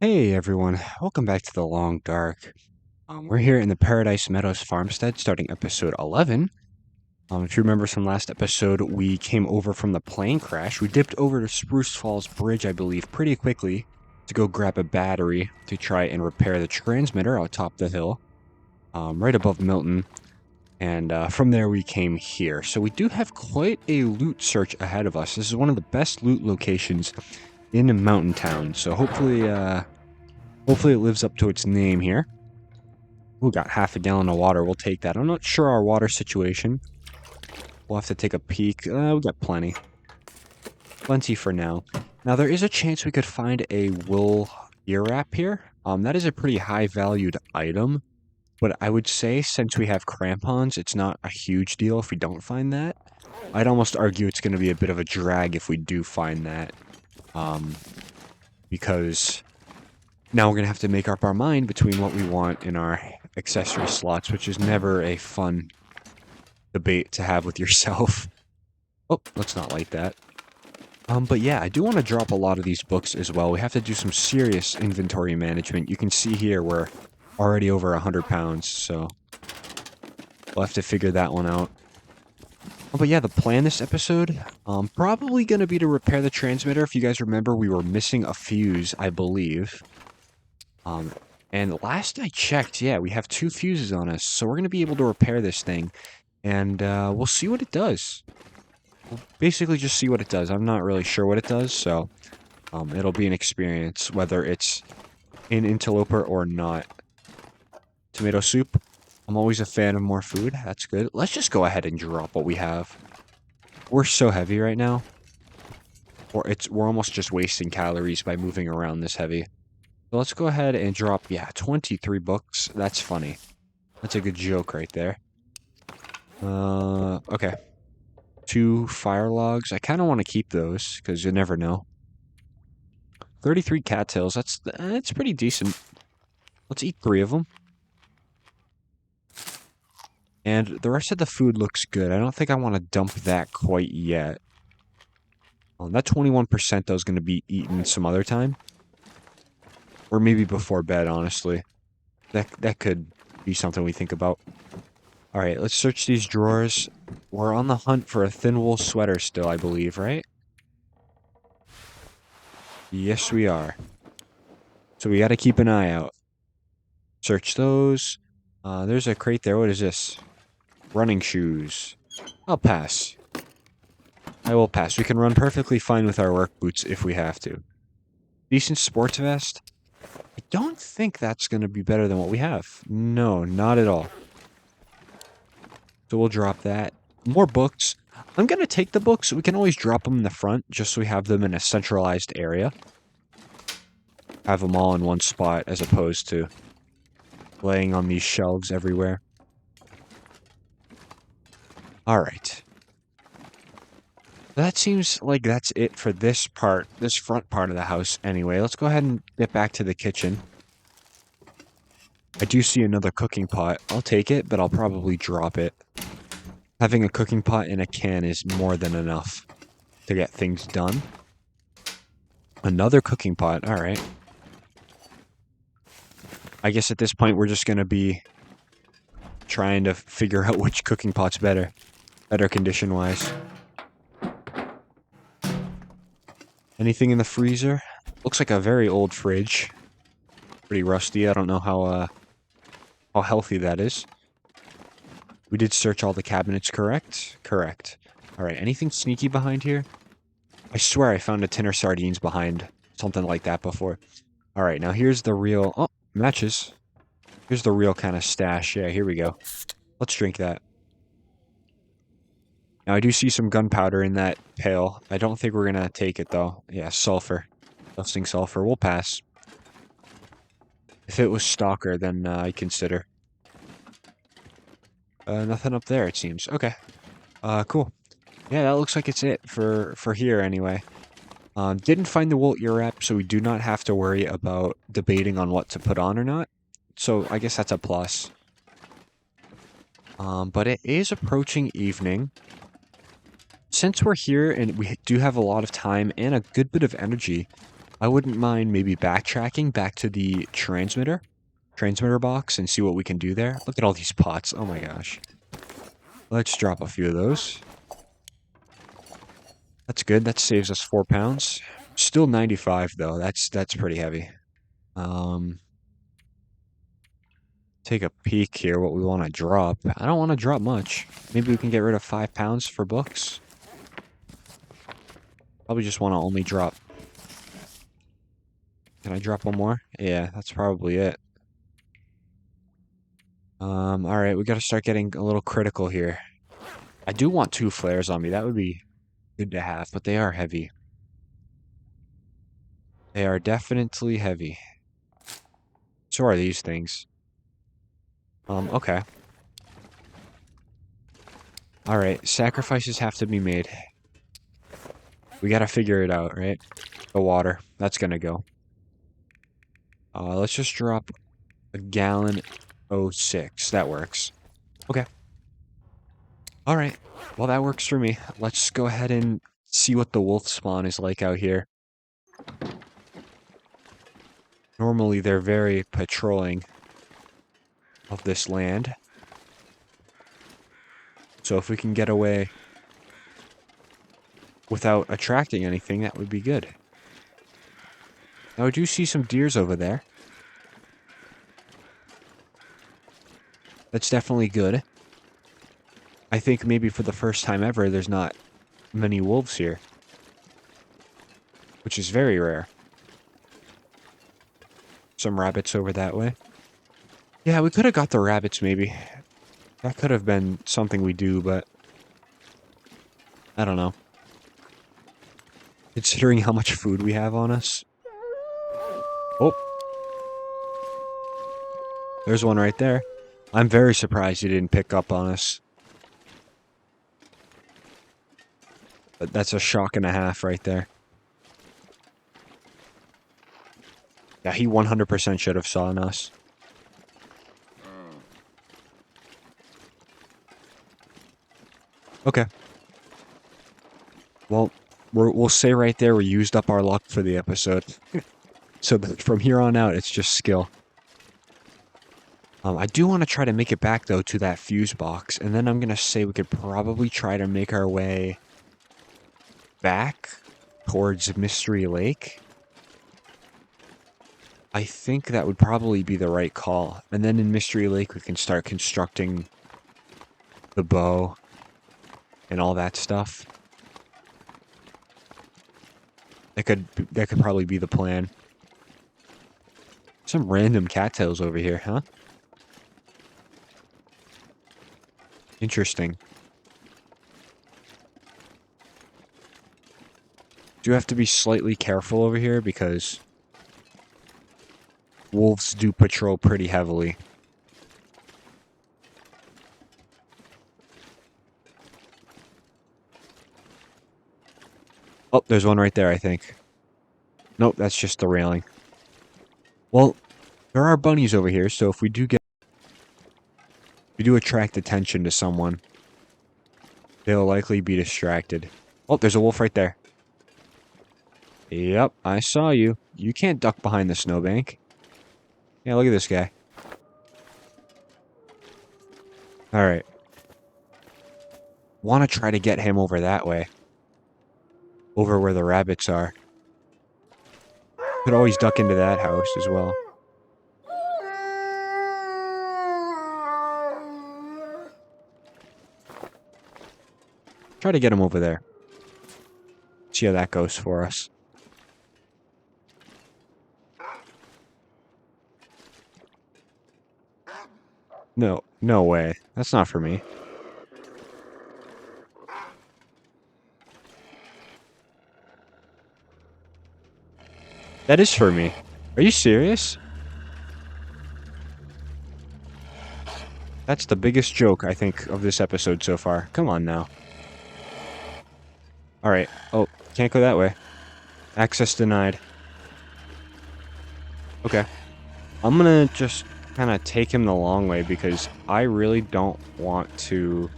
Hey everyone, welcome back to the Long Dark. We're here in the Paradise Meadows farmstead starting episode 11. If you remember from last episode, we came over from the plane crash. We dipped over to Spruce Falls Bridge, I believe, pretty quickly to go grab a battery to try and repair the transmitter out top the hill, right above Milton. And from there we came here. So we do have quite a loot search ahead of us. This is one of the best loot locations in Mountain Town. So hopefully it lives up to its name here. We got half a gallon of water. We'll take that. I'm not sure our water situation. We'll have to take a peek. We got plenty. Plenty for now. Now, there is a chance we could find a wool ear wrap here. That is a pretty high valued item. But I would say since we have crampons, it's not a huge deal if we don't find that. I'd almost argue it's going to be a bit of a drag if we do find that. Because now we're going to have to make up our mind between what we want in our accessory slots, which is never a fun debate to have with yourself. Oh, let's not like that. But yeah, I do want to drop a lot of these books as well. We have to do some serious inventory management. You can see here we're already over 100 pounds, so we'll have to figure that one out. But yeah, the plan this episode, probably going to be to repair the transmitter. If you guys remember, we were missing a fuse, I believe. And last I checked, yeah, we have 2 fuses on us, so we're going to be able to repair this thing, and we'll see what it does. We'll basically just see what it does. I'm not really sure what it does, so it'll be an experience, whether it's in Interloper or not. Tomato soup. I'm always a fan of more food. That's good. Let's just go ahead and drop what we have. We're so heavy right now. We're almost just wasting calories by moving around this heavy. So let's go ahead and drop, yeah, 23 books. That's funny. That's a good joke right there. Okay. 2 fire logs. I kind of want to keep those, because you never know. 33 cattails. That's pretty decent. Let's eat 3 of them. And the rest of the food looks good. I don't think I want to dump that quite yet. That 21% though is going to be eaten some other time. Or maybe before bed, honestly. That could be something we think about. Alright, let's search these drawers. We're on the hunt for a thin wool sweater still, I believe, right? Yes, we are. So we gotta keep an eye out. Search those. There's a crate there. What is this? Running shoes. I'll pass. I will pass. We can run perfectly fine with our work boots if we have to. Decent sports vest. I don't think that's going to be better than what we have. No, not at all. So we'll drop that. More books. I'm going to take the books. We can always drop them in the front just so we have them in a centralized area. Have them all in one spot as opposed to laying on these shelves everywhere. Alright. That seems like that's it for this front part of the house anyway. Let's go ahead and get back to the kitchen. I do see another cooking pot. I'll take it, but I'll probably drop it. Having a cooking pot in a can is more than enough to get things done. Another cooking pot, alright. I guess at this point we're just going to be trying to figure out which cooking pot's better condition-wise. Anything in the freezer? Looks like a very old fridge. Pretty rusty. I don't know how healthy that is. We did search all the cabinets, correct? Correct. Alright, anything sneaky behind here? I swear I found a tin of sardines behind something like that before. Alright, now here's the real... Oh, matches. Here's the real kind of stash. Yeah, here we go. Let's drink that. Now, I do see some gunpowder in that pail. I don't think we're going to take it, though. Yeah, sulfur. Dusting sulfur. We'll pass. If it was Stalker, then I'd consider. Nothing up there, it seems. Okay. Cool. Yeah, that looks like it's it for here, anyway. Didn't find the wool ear wrap, so we do not have to worry about debating on what to put on or not. So, I guess that's a plus. But it is approaching evening. Since we're here and we do have a lot of time and a good bit of energy, I wouldn't mind maybe backtracking back to the transmitter box and see what we can do there. Look at all these pots. Oh my gosh. Let's drop a few of those. That's good. That saves us 4 pounds. Still 95 though. That's pretty heavy. Take a peek here what we want to drop. I don't want to drop much. Maybe we can get rid of 5 pounds for books. Probably just want to only drop. Can I drop one more? Yeah, that's probably it. Alright, we gotta start getting a little critical here. I do want 2 flares on me. That would be good to have, but they are heavy. They are definitely heavy. So are these things. Okay. Alright, sacrifices have to be made. We gotta figure it out, right? The water. That's gonna go. Let's just drop a gallon 06. That works. Okay. Alright. Well, that works for me. Let's go ahead and see what the wolf spawn is like out here. Normally, they're very patrolling of this land. So if we can get away without attracting anything, that would be good. Now, I do see some deers over there. That's definitely good. I think maybe for the first time ever, there's not many wolves here. Which is very rare. Some rabbits over that way. Yeah, we could have got the rabbits, maybe. That could have been something we do, but... I don't know. Considering how much food we have on us. Oh. There's one right there. I'm very surprised he didn't pick up on us. But that's a shock and a half right there. Yeah, he 100% should have saw us. Okay. Well, we'll say right there we used up our luck for the episode. So from here on out, it's just skill. I do want to try to make it back, though, to that fuse box. And then I'm going to say we could probably try to make our way back towards Mystery Lake. I think that would probably be the right call. And then in Mystery Lake, we can start constructing the bow and all that stuff. That could probably be the plan. Some random cattails over here, huh? Interesting. Do have to be slightly careful over here because wolves do patrol pretty heavily. Oh, there's one right there, I think. Nope, that's just the railing. Well, there are bunnies over here, so if we do attract attention to someone, they'll likely be distracted. Oh, there's a wolf right there. Yep, I saw you. You can't duck behind the snowbank. Yeah, look at this guy. Alright. Want to try to get him over that way. Over where the rabbits are. Could always duck into that house as well. Try to get him over there. See how that goes for us. No, no way. That's not for me. That is for me. Are you serious? That's the biggest joke, I think, of this episode so far. Come on now. Alright. Oh, can't go that way. Access denied. Okay. I'm gonna just kind of take him the long way because I really don't want to...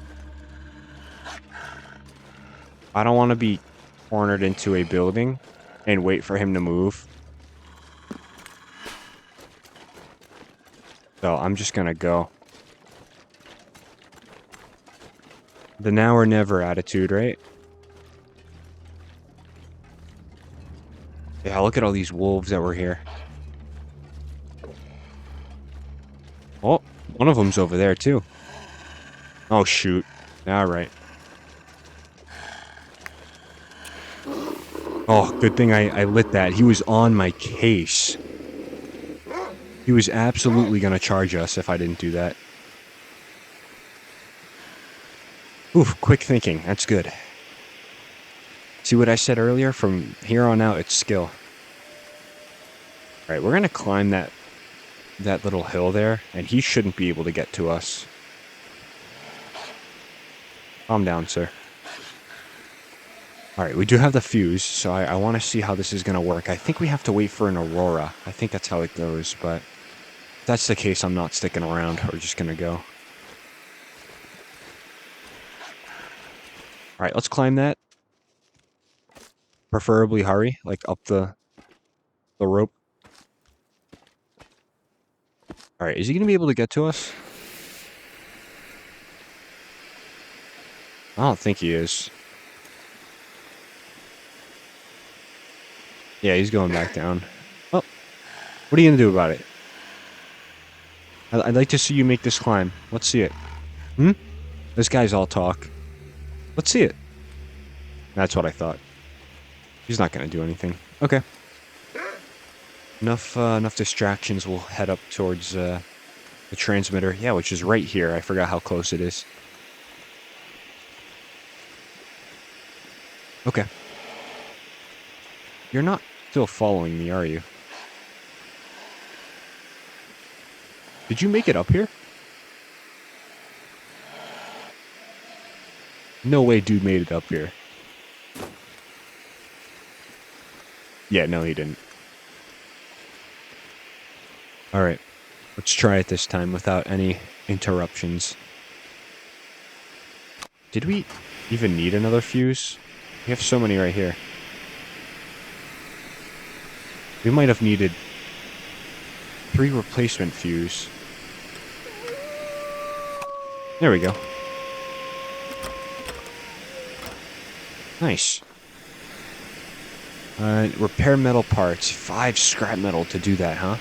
I don't want to be cornered into a building and wait for him to move So I'm just gonna go. The now or never attitude, right? Yeah, look at all these wolves that were here. Oh, one of them's over there, too. Oh, shoot. Alright. Oh, good thing I lit that. He was on my case. He was absolutely gonna charge us if I didn't do that. Oof, quick thinking. That's good. See what I said earlier? From here on out, it's skill. Alright, we're gonna climb that little hill there, and he shouldn't be able to get to us. Calm down, sir. Alright, we do have the fuse, so I want to see how this is going to work. I think we have to wait for an aurora. I think that's how it goes, but if that's the case, I'm not sticking around. We're just going to go. Alright, let's climb that. Preferably hurry, like up the rope. Alright, is he going to be able to get to us? I don't think he is. Yeah, he's going back down. Oh, what are you going to do about it? I'd like to see you make this climb. Let's see it. Hmm? This guy's all talk. Let's see it. That's what I thought. He's not going to do anything. Okay. Enough distractions. We'll head up towards the transmitter. Yeah, which is right here. I forgot how close it is. Okay. You're not still following me, are you? Did you make it up here? No way dude made it up here. Yeah, no, he didn't. Alright. Let's try it this time without any interruptions. Did we even need another fuse? We have so many right here. We might have needed 3 replacement fuse. There we go. Nice. Repair metal parts. 5 scrap metal to do that, huh?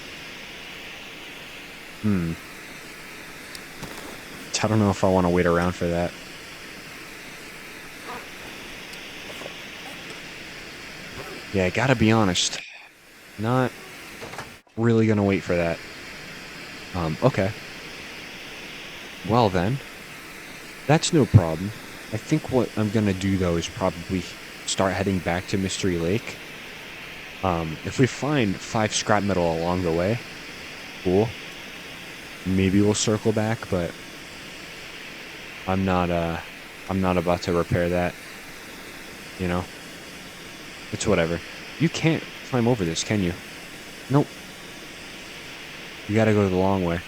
I don't know if I want to wait around for that. Yeah, I gotta be honest. Not really gonna wait for that. Okay. Well then. That's no problem. I think what I'm gonna do, though, is probably start heading back to Mystery Lake. If we find 5 scrap metal along the way, cool. Maybe we'll circle back, but I'm not about to repair that. You know? It's whatever. You can't climb over this, can you? Nope. You gotta go the long way.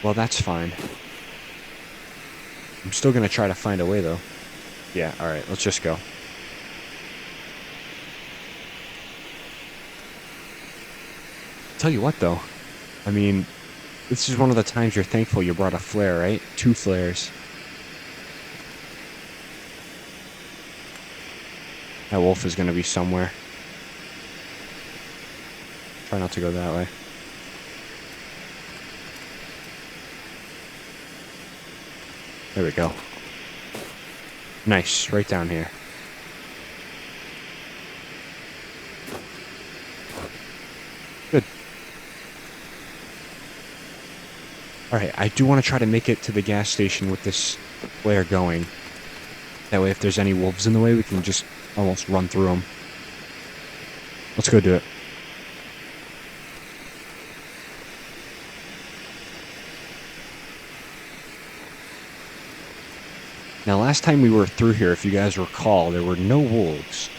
Well, that's fine. I'm still gonna try to find a way, though. Yeah, alright, let's just go. Tell you what, though. I mean, this is one of the times you're thankful you brought a flare, right? 2 flares. That wolf is gonna be somewhere. Try not to go that way. There we go. Nice, right down here. Good. Alright, I do want to try to make it to the gas station with this flare going. That way if there's any wolves in the way, we can just almost run through them. Let's go do it. Now, last time we were through here, if you guys recall, there were no wolves.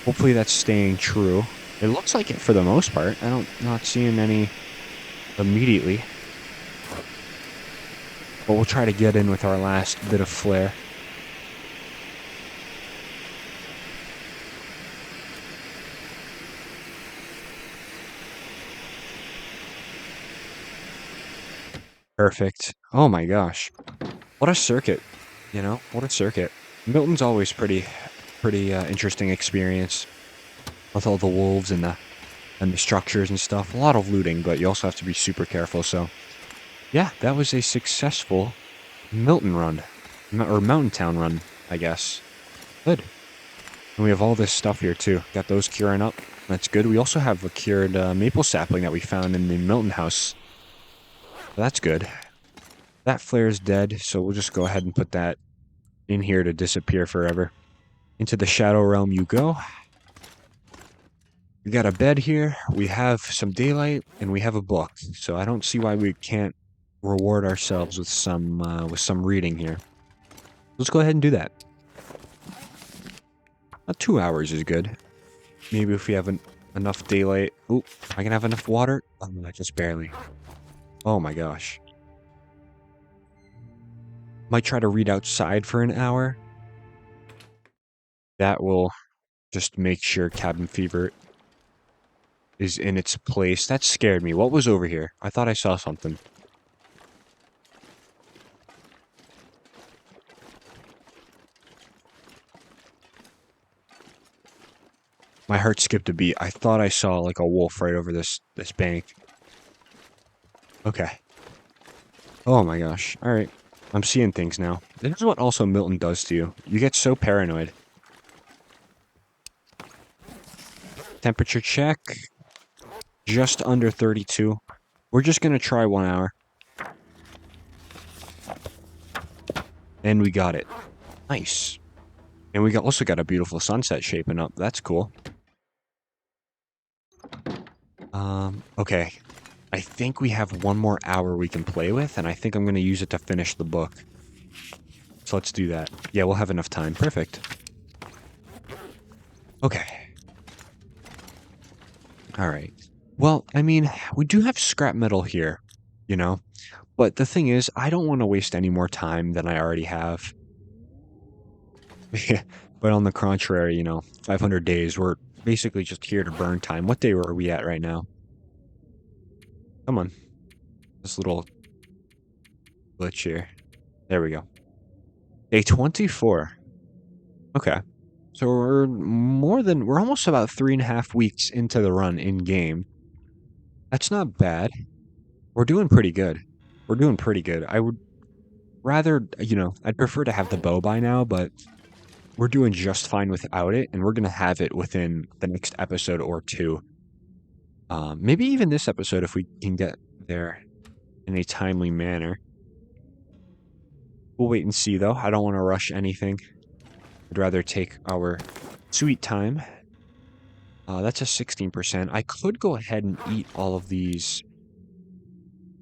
Hopefully that's staying true. It looks like it for the most part. Not seeing any immediately. But we'll try to get in with our last bit of flare. Perfect. Oh my gosh. What a circuit. You know, what a circuit. Milton's always pretty interesting experience with all the wolves and the structures and stuff. A lot of looting, but you also have to be super careful. So, yeah, that was a successful Milton run. Or Mountain Town run, I guess. Good. And we have all this stuff here, too. Got those curing up. That's good. We also have a cured maple sapling that we found in the Milton house. So that's good. That flare is dead, so we'll just go ahead and put that in here to disappear forever. Into the Shadow Realm you go. We got a bed here, we have some daylight, and we have a book. So I don't see why we can't reward ourselves with some reading here. Let's go ahead and do that. 2 hours is good. Maybe if we have enough daylight. Oop, I can have enough water? Oh, just barely. Oh my gosh. Might try to read outside for an hour. That will just make sure cabin fever is in its place. That scared me. What was over here? I thought I saw something. My heart skipped a beat. I thought I saw like a wolf right over this bank. Okay. Oh my gosh. All right. I'm seeing things now. This is what also Milton does to you. You get so paranoid. Temperature check. Just under 32. We're just going to try 1 hour. And we got it. Nice. And we also got a beautiful sunset shaping up. That's cool. Okay. I think we have 1 more hour we can play with, and I think I'm going to use it to finish the book. So let's do that. Yeah, we'll have enough time. Perfect. Okay. All right. Well, I mean, we do have scrap metal here, you know? But the thing is, I don't want to waste any more time than I already have. But on the contrary, 500 days, we're basically just here to burn time. What day are we at right now? Come on. This little glitch here. There we go. Day 24. Okay. So we're almost about 3.5 weeks into the run in game. That's not bad. We're doing pretty good. We're doing pretty good. I would rather, I'd prefer to have the bow by now, but we're doing just fine without it, and we're going to have it within the next episode or two. Maybe even this episode if we can get there in a timely manner. We'll wait and see, though. I don't want to rush anything. I'd rather take our sweet time. That's a 16%. I could go ahead and eat all of these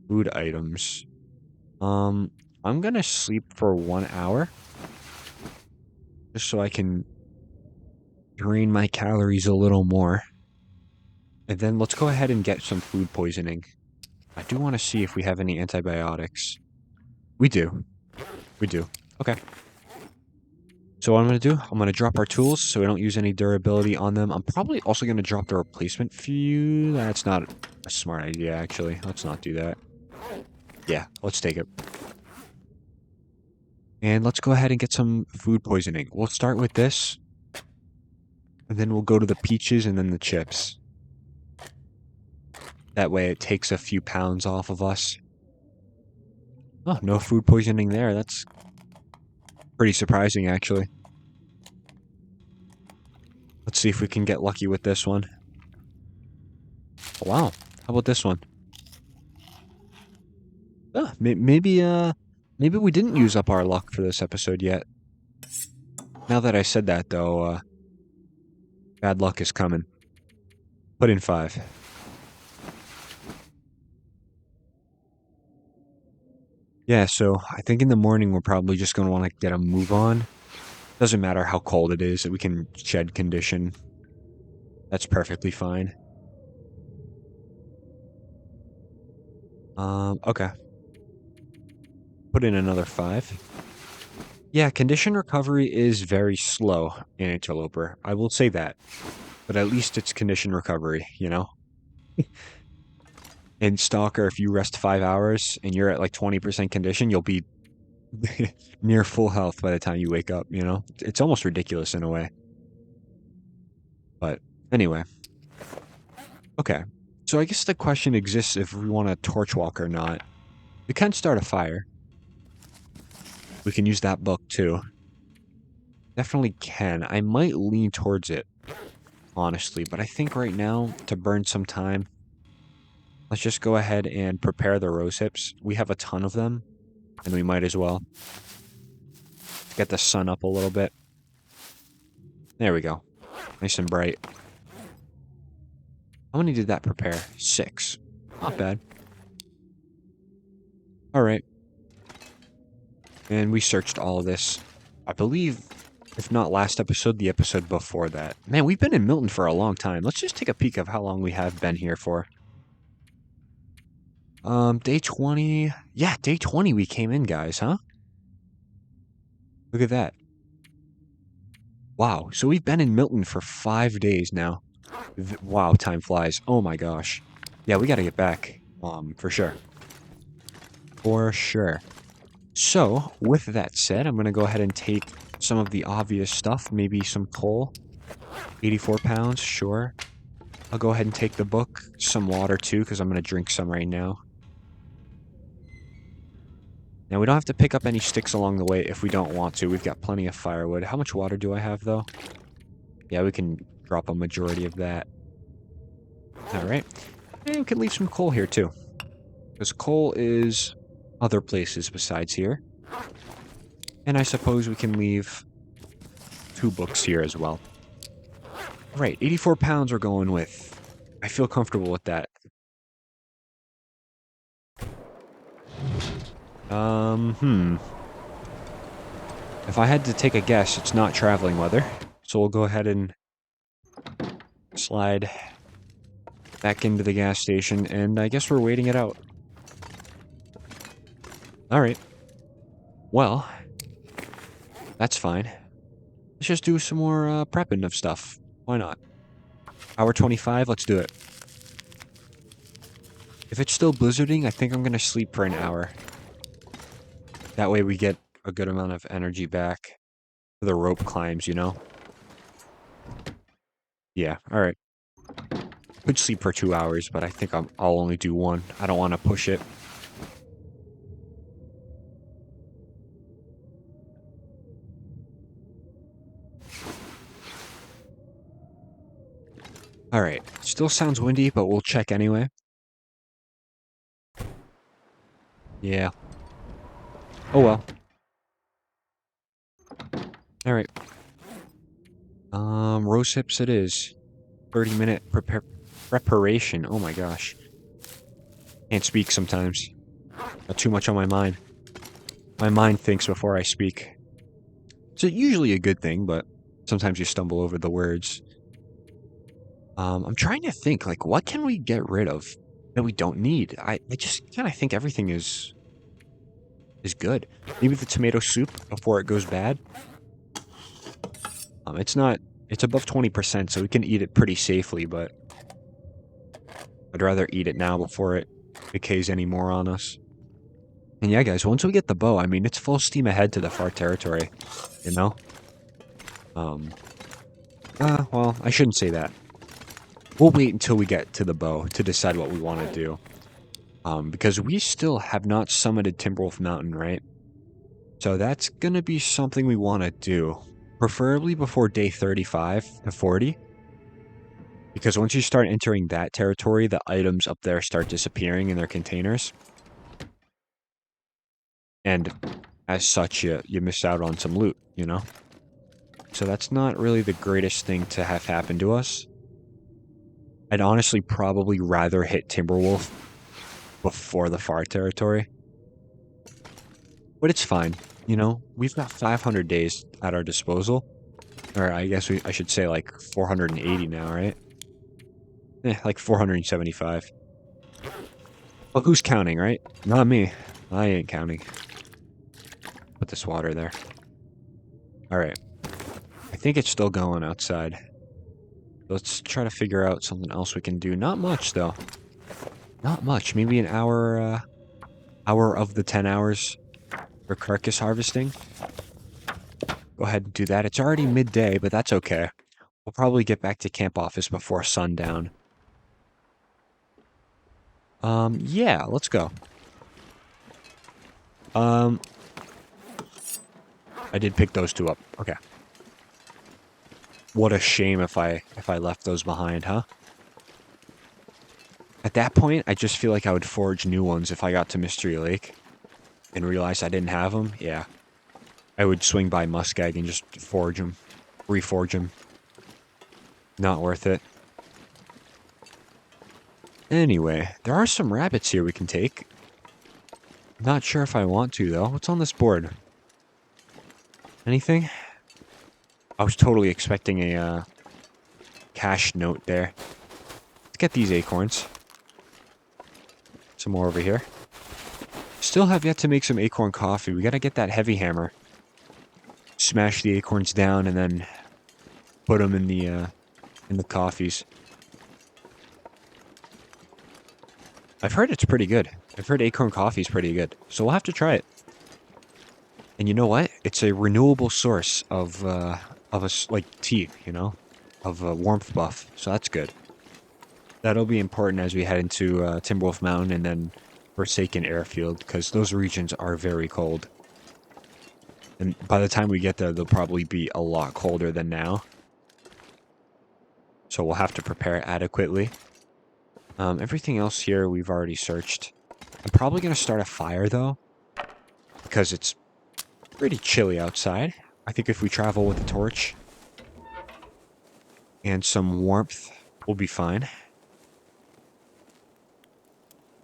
food items. I'm going to sleep for 1 hour. Just so I can drain my calories a little more. And then let's go ahead and get some food poisoning. I do want to see if we have any antibiotics. We do. We do. Okay. So what I'm going to do, I'm going to drop our tools so we don't use any durability on them. I'm probably also going to drop the replacement fuse. That's not a smart idea, actually. Let's not do that. Yeah, let's take it. And let's go ahead and get some food poisoning. We'll start with this. And then we'll go to the peaches and then the chips. That way it takes a few pounds off of us. Oh, no food poisoning there. That's pretty surprising, actually. Let's see if we can get lucky with this one. Oh, wow. How about this one? Oh, maybe we didn't use up our luck for this episode yet. Now that I said that, though, bad luck is coming. Put in 5. Yeah, so I think in the morning we're probably just going to want to get a move on. Doesn't matter how cold it is, we can shed condition. That's perfectly fine. Okay. Put in another 5. Yeah, condition recovery is very slow in Interloper. I will say that. But at least it's condition recovery, And Stalker, if you rest 5 hours and you're at like 20% condition, you'll be near full health by the time you wake up, you know? It's almost ridiculous in a way. But anyway. Okay. So I guess the question exists if we want a torch walk or not. We can start a fire. We can use that book too. Definitely can. I might lean towards it, honestly, but I think right now, to burn some time, let's just go ahead and prepare the rose hips. We have a ton of them, and we might as well get the sun up a little bit. There we go. Nice and bright. How many did that prepare? 6. Not bad. Alright. And we searched all of this. I believe, if not last episode, the episode before that. Man, we've been in Milton for a long time. Let's just take a peek of how long we have been here for. Day 20. Yeah, day 20 we came in, guys, huh? Look at that. Wow, so we've been in Milton for 5 days now. Wow, time flies. Oh my gosh. Yeah, we gotta get back. For sure. For sure. So, with that said, I'm gonna go ahead and take some of the obvious stuff. Maybe some coal. 84 pounds, sure. I'll go ahead and take the book. Some water too, because I'm gonna drink some right now. Now, we don't have to pick up any sticks along the way if we don't want to. We've got plenty of firewood. How much water do I have, though? Yeah, we can drop a majority of that. Alright. And we can leave some coal here, too. Because coal is other places besides here. And I suppose we can leave 2 books here as well. Right, 84 pounds we're going with. I feel comfortable with that. If I had to take a guess, it's not traveling weather. So we'll go ahead and slide back into the gas station, and I guess we're waiting it out. Alright. Well, that's fine. Let's just do some more prepping of stuff. Why not? Hour 25, let's do it. If it's still blizzarding, I think I'm going to sleep for an hour. That way we get a good amount of energy back for the rope climbs, you know? Yeah, alright. Could sleep for 2 hours, but I think I'll only do 1. I don't want to push it. Alright, still sounds windy, but we'll check anyway. Yeah. Oh well. Alright. Rose hips it is. 30-minute preparation. Oh my gosh. Can't speak sometimes. Got too much on my mind. My mind thinks before I speak. It's usually a good thing, but sometimes you stumble over the words. I'm trying to think, like, what can we get rid of that we don't need? I just kind of think everything is good. Maybe the tomato soup before it goes bad. It's above 20%, so we can eat it pretty safely, but I'd rather eat it now before it decays any more on us. And yeah, guys, once we get the bow, I mean, it's full steam ahead to the far territory, you know? Well, I shouldn't say that. We'll wait until we get to the bow to decide what we want to do. Because we still have not summited Timberwolf Mountain, right? So that's gonna be something we want to do. Preferably before day 35 to 40. Because once you start entering that territory, the items up there start disappearing in their containers. And as such, you miss out on some loot, you know? So that's not really the greatest thing to have happen to us. I'd honestly probably rather hit Timberwolf before the far territory. But it's fine, you know? We've got 500 days at our disposal. Or I guess I should say like 480 now, right? Like 475. Well, who's counting, right? Not me. I ain't counting. Put this water there. Alright. I think it's still going outside. Let's try to figure out something else we can do. Not much, though. Not much. Maybe an hour, hour of the 10 hours for carcass harvesting. Go ahead and do that. It's already midday, but that's okay. We'll probably get back to camp office before sundown. Yeah, let's go. I did pick those two up. Okay. What a shame if I left those behind, huh? At that point, I just feel like I would forge new ones if I got to Mystery Lake and realized I didn't have them. Yeah. I would swing by Muskeg and just forge them. Reforge them. Not worth it. Anyway, there are some rabbits here we can take. Not sure if I want to, though. What's on this board? Anything? I was totally expecting a cash note there. Let's get these acorns. Some more over here. Still have yet to make some acorn coffee. We gotta get that heavy hammer. Smash the acorns down and then put them in the coffees. I've heard it's pretty good. I've heard acorn coffee is pretty good. So we'll have to try it. And you know what? It's a renewable source of like tea, you know, of a warmth buff. So that's good. That'll be important as we head into Timberwolf Mountain and then Forsaken Airfield, because those regions are very cold. And by the time we get there, they'll probably be a lot colder than now. So we'll have to prepare adequately. Everything else here we've already searched. I'm probably going to start a fire, though, because it's pretty chilly outside. I think if we travel with a torch and some warmth, we'll be fine.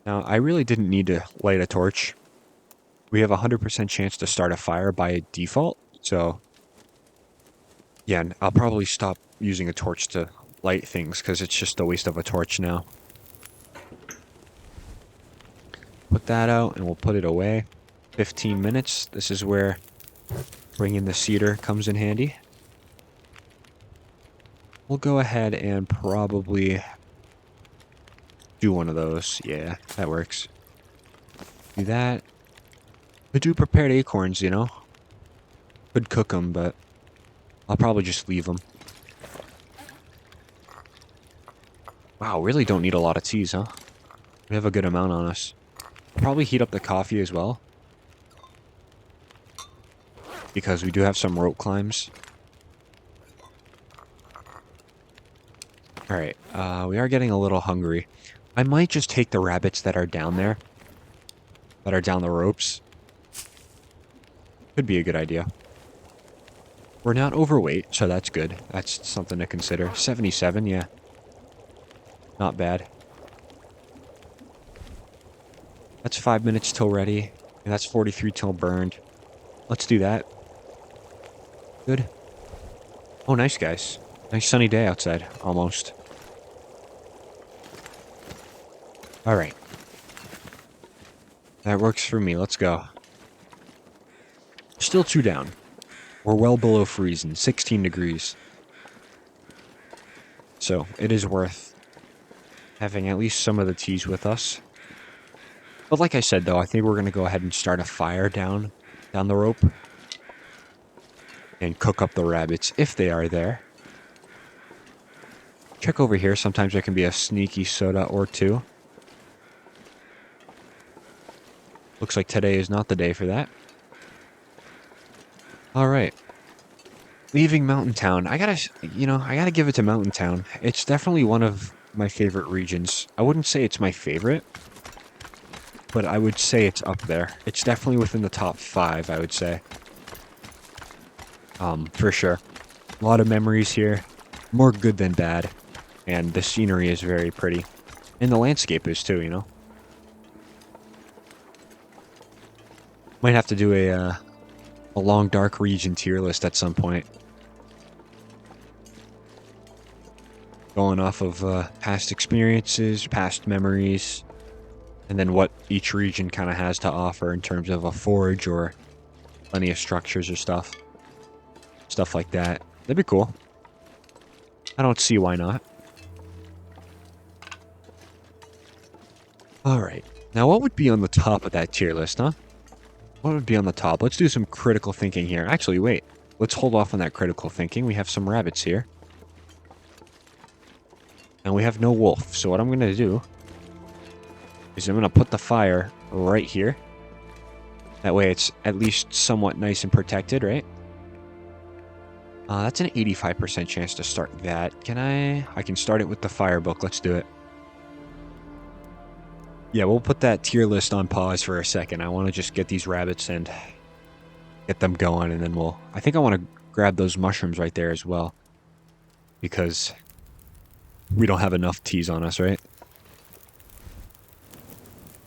Now, I really didn't need to light a torch. We have a 100% chance to start a fire by default, so yeah, I'll probably stop using a torch to light things because it's just a waste of a torch now. Put that out and we'll put it away. 15 minutes. This is where bringing the cedar comes in handy. We'll go ahead and probably do one of those. Yeah, that works. Do that. We do prepared acorns, you know. Could cook them, but I'll probably just leave them. Wow, really don't need a lot of teas, huh? We have a good amount on us. Probably heat up the coffee as well, because we do have some rope climbs. Alright, we are getting a little hungry. I might just take the rabbits that are down there, that are down the ropes. Could be a good idea. We're not overweight, so that's good. That's something to consider. 77, yeah. Not bad. That's 5 minutes till ready, and that's 43 till burned. Let's do that. Good. Oh, nice, guys. Nice sunny day outside, almost. Alright. That works for me. Let's go. Still 2 down. We're well below freezing, 16 degrees. So, it is worth having at least some of the teas with us. But like I said, though, I think we're going to go ahead and start a fire down the rope. And cook up the rabbits, if they are there. Check over here. Sometimes there can be a sneaky soda or two. Looks like today is not the day for that. Alright. Leaving Mountain Town. I gotta give it to Mountain Town. It's definitely one of my favorite regions. I wouldn't say it's my favorite, but I would say it's up there. It's definitely within the top 5, I would say. For sure. A lot of memories here. More good than bad. And the scenery is very pretty. And the landscape is too, you know? Might have to do a long dark region tier list at some point. Going off of past experiences, past memories, and then what each region kind of has to offer in terms of a forge or plenty of structures or stuff. Stuff like that. That'd be cool. I don't see why not. Alright. Now, what would be on the top of that tier list, huh? What would be on the top? Let's do some critical thinking here. Actually, wait. Let's hold off on that critical thinking. We have some rabbits here. And we have no wolf. So what I'm going to do is I'm going to put the fire right here. That way it's at least somewhat nice and protected, right? That's an 85% chance to start that. Can I? I can start it with the fire book. Let's do it. Yeah, we'll put that tier list on pause for a second. I want to just get these rabbits and get them going, and then we'll... I think I want to grab those mushrooms right there as well. Because we don't have enough teas on us, right?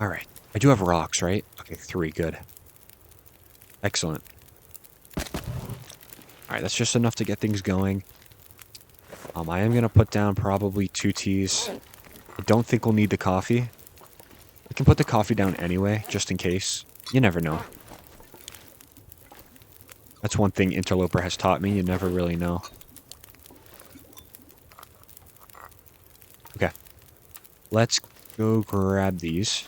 Alright. I do have rocks, right? Okay, 3. Good. Excellent. Alright, that's just enough to get things going. I am going to put down probably 2 teas. I don't think we'll need the coffee. I can put the coffee down anyway, just in case. You never know. That's one thing Interloper has taught me. You never really know. Okay. Let's go grab these.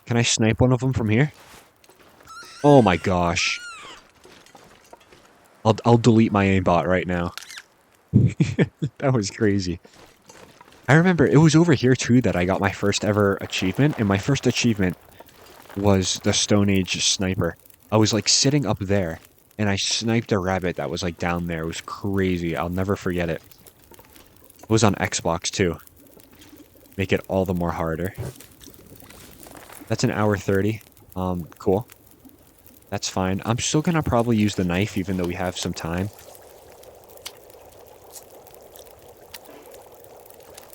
Can I snipe one of them from here? Oh my gosh. I'll delete my aimbot right now. That was crazy. I remember it was over here too that I got my first ever achievement, and my first achievement was the Stone Age sniper. I was like sitting up there, and I sniped a rabbit that was like down there. It was crazy. I'll never forget it. It was on Xbox too. Make it all the more harder. That's an hour 30. Cool. That's fine. I'm still gonna probably use the knife even though we have some time.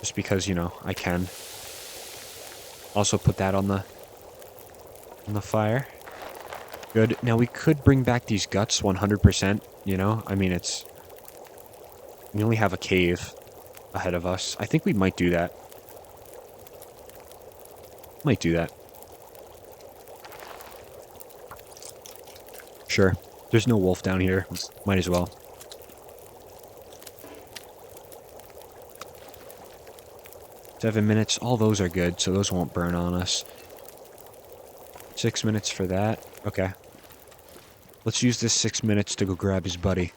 Just because, you know, I can. Also put that on the fire. Good. Now we could bring back these guts 100%, you know? I mean, it's... We only have a cave ahead of us. I think we might do that. Might do that. Sure. There's no wolf down here. Might as well. Seven minutes. All those are good, so those won't burn on us. 6 minutes for that. Okay. Let's use this 6 minutes to go grab his buddy.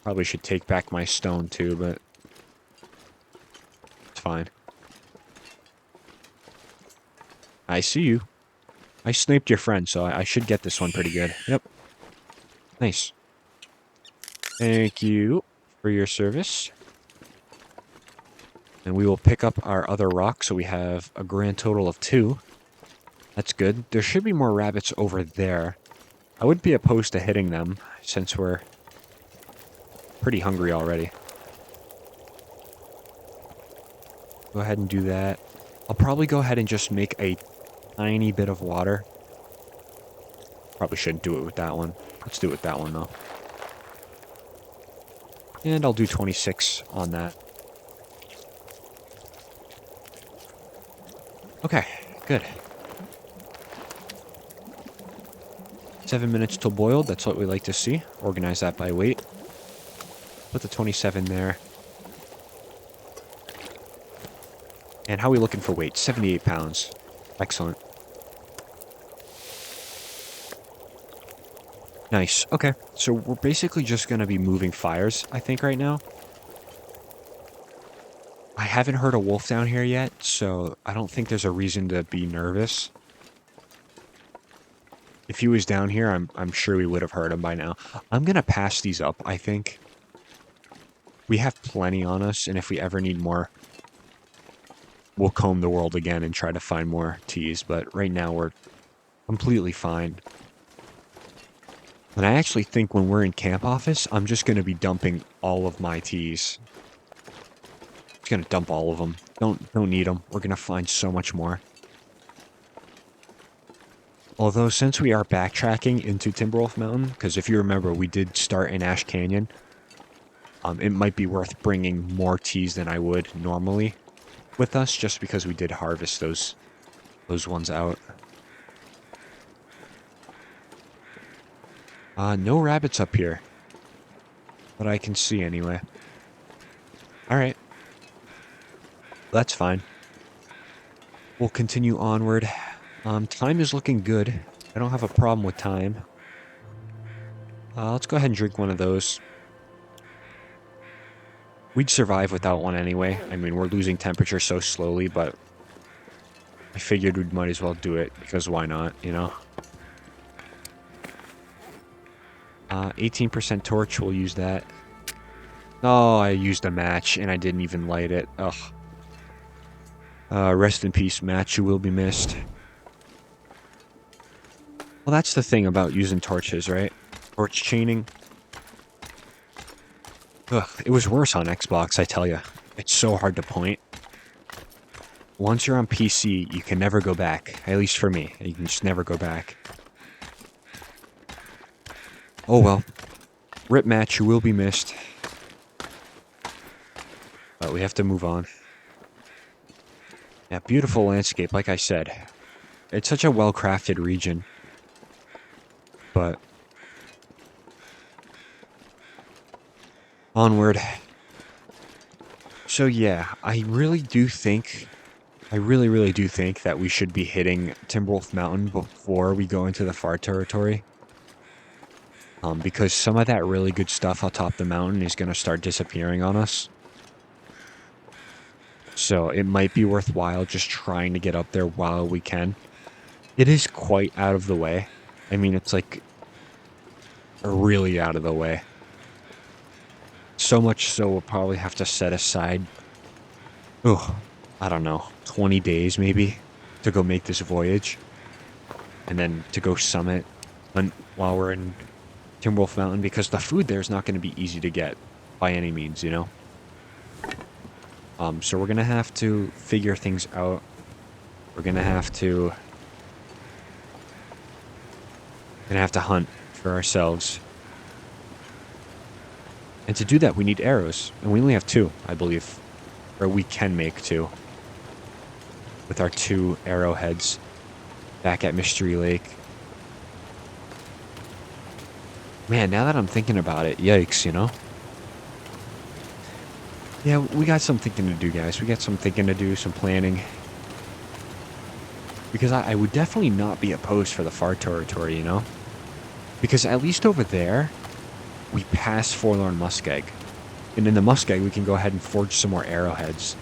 Probably should take back my stone too, but... It's fine. I see you. I sniped your friend, so I should get this one pretty good. Yep. Nice. Thank you for your service. And we will pick up our other rock, so we have a grand total of 2. That's good. There should be more rabbits over there. I would be opposed to hitting them, since we're pretty hungry already. Go ahead and do that. I'll probably go ahead and just make a tiny bit of water. Probably shouldn't do it with that one. Let's do it with that one, though. And I'll do 26 on that. Okay, good. 7 minutes till boiled, that's what we like to see. Organize that by weight. Put the 27 there. And how are we looking for weight? 78 pounds. Excellent. Nice. Okay, so we're basically just going to be moving fires, I think, right now. I haven't heard a wolf down here yet, so I don't think there's a reason to be nervous. If he was down here, I'm sure we would have heard him by now. I'm going to pass these up, I think. We have plenty on us, and if we ever need more, we'll comb the world again and try to find more teas, but right now we're completely fine. And I actually think when we're in camp office, I'm just going to be dumping all of my teas. Just going to dump all of them. Don't need them. We're going to find so much more. Although, since we are backtracking into Timberwolf Mountain, because if you remember, we did start in Ash Canyon, it might be worth bringing more teas than I would normally with us, just because we did harvest those ones out. No rabbits up here. That I can see, anyway. Alright. That's fine. We'll continue onward. Time is looking good. I don't have a problem with time. Let's go ahead and drink one of those. We'd survive without one anyway. I mean, we're losing temperature so slowly, but I figured we might as well do it, because why not, you know? 18% torch, we'll use that. Oh, I used a match, and I didn't even light it. Ugh. Rest in peace, match, you will be missed. Well, that's the thing about using torches, right? Torch chaining. Ugh, it was worse on Xbox, I tell you. It's so hard to point. Once you're on PC, you can never go back. At least for me. You can just never go back. Oh well. Rip match, you will be missed. But we have to move on. Yeah, beautiful landscape, like I said. It's such a well-crafted region. But onward. So yeah, I really do think... I really do think that we should be hitting Timberwolf Mountain before we go into the far territory. Because some of that really good stuff atop the mountain is going to start disappearing on us. So it might be worthwhile just trying to get up there while we can. It is quite out of the way. I mean, it's like really out of the way. So much so we'll probably have to set aside, I don't know, 20 days maybe to go make this voyage. And then to go summit while we're in Timberwolf Mountain, because the food there is not going to be easy to get by any means, you know? So we're going to have to figure things out. We're going to have to... hunt for ourselves. And to do that, we need arrows. And we only have 2, I believe. Or we can make 2. With our 2 arrowheads back at Mystery Lake. Man, now that I'm thinking about it, yikes, you know? Yeah, we got some thinking to do, guys. We got some thinking to do, some planning. Because I would definitely not be opposed for the far territory, you know? Because at least over there, we pass Forlorn Muskeg. And in the Muskeg, we can go ahead and forge some more arrowheads.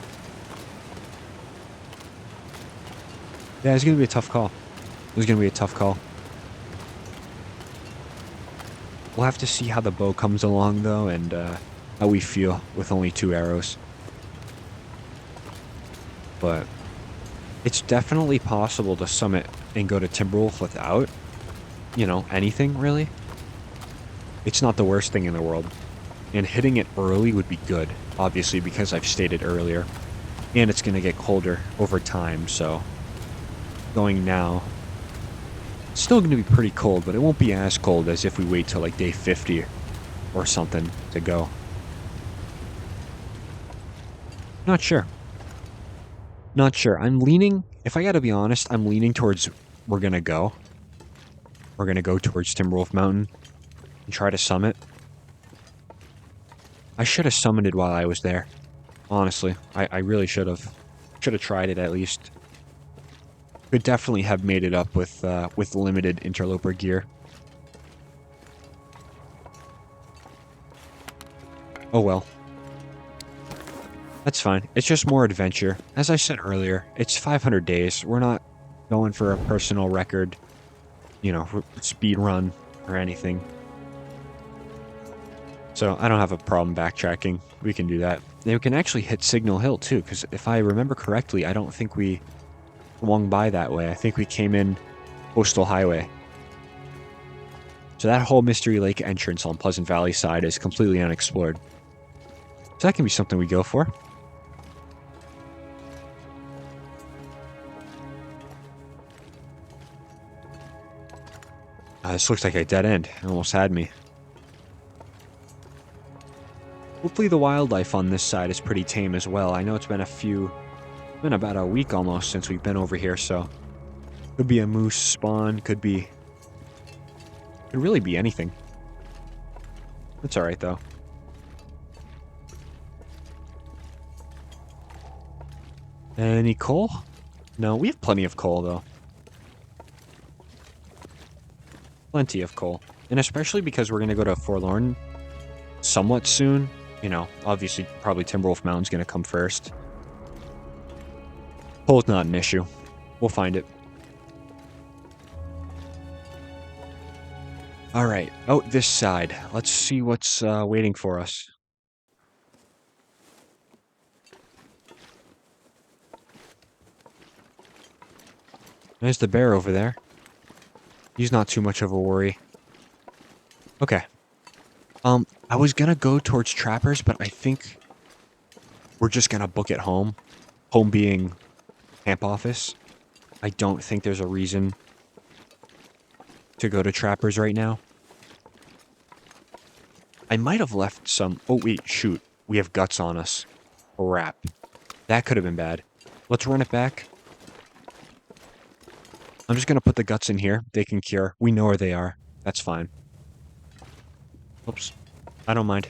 Yeah, it's going to be a tough call. It's going to be a tough call. We'll have to see how the bow comes along, though, and how we feel with only 2 arrows. But it's definitely possible to summit and go to Timberwolf without, you know, anything, really. It's not the worst thing in the world. And hitting it early would be good, obviously, because I've stated earlier. And it's going to get colder over time, so going now... It's still going to be pretty cold, but it won't be as cold as if we wait till like day 50 or something to go. Not sure. Not sure. I'm leaning, if I gotta be honest, I'm leaning towards we're gonna go. We're gonna go towards Timberwolf Mountain and try to summit. I should have summited while I was there. Honestly, I really should have. Should have tried it at least. Could definitely have made it up with limited interloper gear. Oh well. That's fine. It's just more adventure. As I said earlier, it's 500 days. We're not going for a personal record, you know, speed run or anything. So I don't have a problem backtracking. We can do that. And we can actually hit Signal Hill too, because if I remember correctly, I don't think we swung by that way. I think we came in Coastal Highway. So that whole Mystery Lake entrance on Pleasant Valley side is completely unexplored. So that can be something we go for. This looks like a dead end. It almost had me. Hopefully the wildlife on this side is pretty tame as well. I know it's been been about a week almost since we've been over here, so... Could be a moose spawn, could really be anything. It's alright though. Any coal? No, we have plenty of coal, though. Plenty of coal. And especially because we're going to go to Forlorn somewhat soon. You know, obviously, probably Timberwolf Mountain's going to come first. Coal's not an issue. We'll find it. Alright, out this side. Let's see what's waiting for us. There's the bear over there. He's not too much of a worry. Okay. I was gonna go towards Trappers, but I think we're just gonna book it home. Home being camp office. I don't think there's a reason to go to Trappers right now. I might have left some... Oh, wait, shoot. We have guts on us. Crap. That could have been bad. Let's run it back. I'm just going to put the guts in here. They can cure. We know where they are. That's fine. Oops. I don't mind.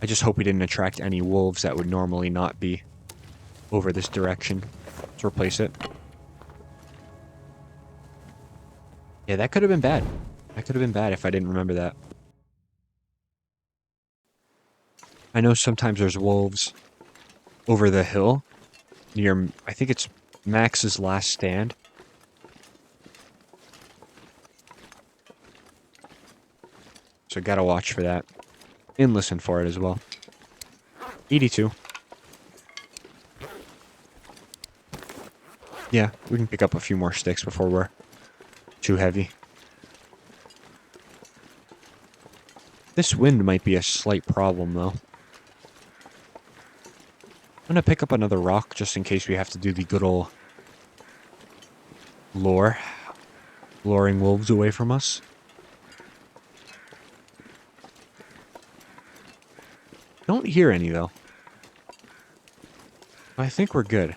I just hope we didn't attract any wolves that would normally not be over this direction. Let's replace it. Yeah, that could have been bad. That could have been bad if I didn't remember that. I know sometimes there's wolves over the hill near, I think it's Max's last stand. So gotta watch for that. And listen for it as well. 82. Yeah, we can pick up a few more sticks before we're too heavy. This wind might be a slight problem, though. I'm gonna pick up another rock just in case we have to do the good old lure. Luring wolves away from us. Don't hear any, though. I think we're good.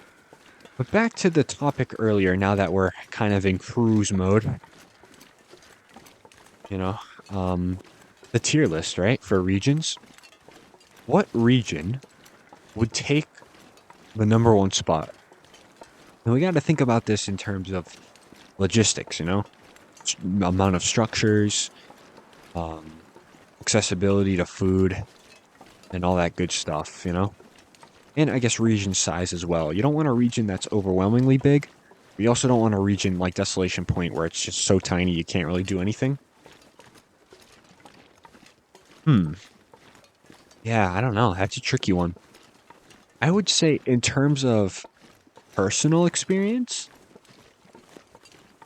But back to the topic earlier, now that we're kind of in cruise mode. You know, the tier list, right, for regions. What region would take the #1 spot? And we got to think about this in terms of logistics, you know? Amount of structures, accessibility to food, and all that good stuff, you know? And I guess region size as well. You don't want a region that's overwhelmingly big. We also don't want a region like Desolation Point where it's just so tiny you can't really do anything. Yeah, I don't know. That's a tricky one. I would say in terms of personal experience,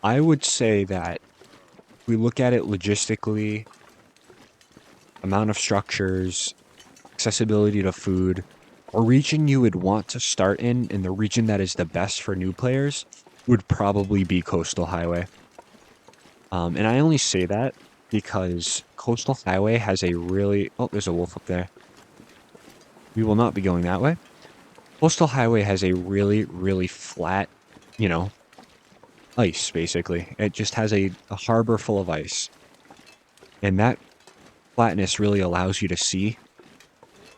I would say that we look at it logistically, amount of structures, accessibility to food, a region you would want to start in and the region that is the best for new players would probably be Coastal Highway. And I only say that because Coastal Highway has a really... Oh, there's a wolf up there. We will not be going that way. Coastal Highway has a really, really flat, you know, ice, basically. It just has a harbor full of ice. And that flatness really allows you to see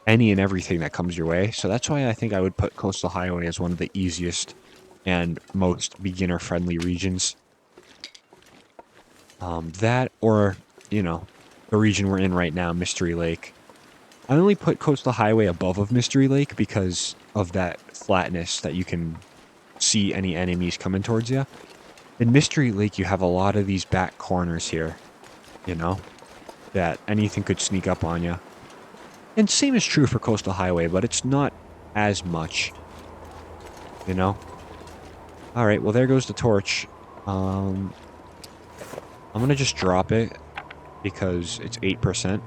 any and everything that comes your way. So that's why I think I would put Coastal Highway as one of the easiest and most beginner-friendly regions. That, or, you know, the region we're in right now, Mystery Lake. I only put Coastal Highway above of Mystery Lake because of that flatness that you can see any enemies coming towards you. In Mystery Lake, you have a lot of these back corners here, you know, that anything could sneak up on you. And same is true for Coastal Highway, but it's not as much, you know? Alright, well there goes the torch. I'm gonna just drop it because it's 8%.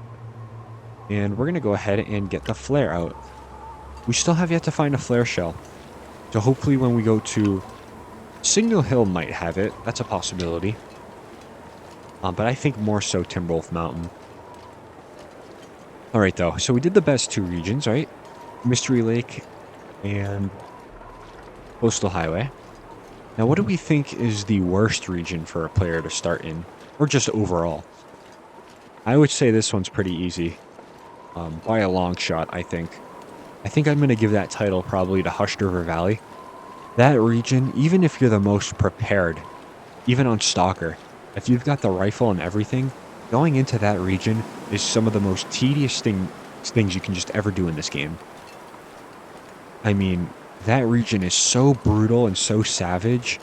And we're gonna go ahead and get the flare out. We still have yet to find a flare shell. So hopefully when we go to... Signal Hill might have it. That's a possibility. But I think more so Timberwolf Mountain. Alright though, so we did the best two regions, right? Mystery Lake and Coastal Highway. Now what do we think is the worst region for a player to start in? Or just overall? I would say this one's pretty easy. By a long shot, I think. I think I'm going to give that title probably to Hushed River Valley. That region, even if you're the most prepared, even on Stalker, if you've got the rifle and everything, going into that region is some of the most tedious things you can just ever do in this game. I mean, that region is so brutal and so savage.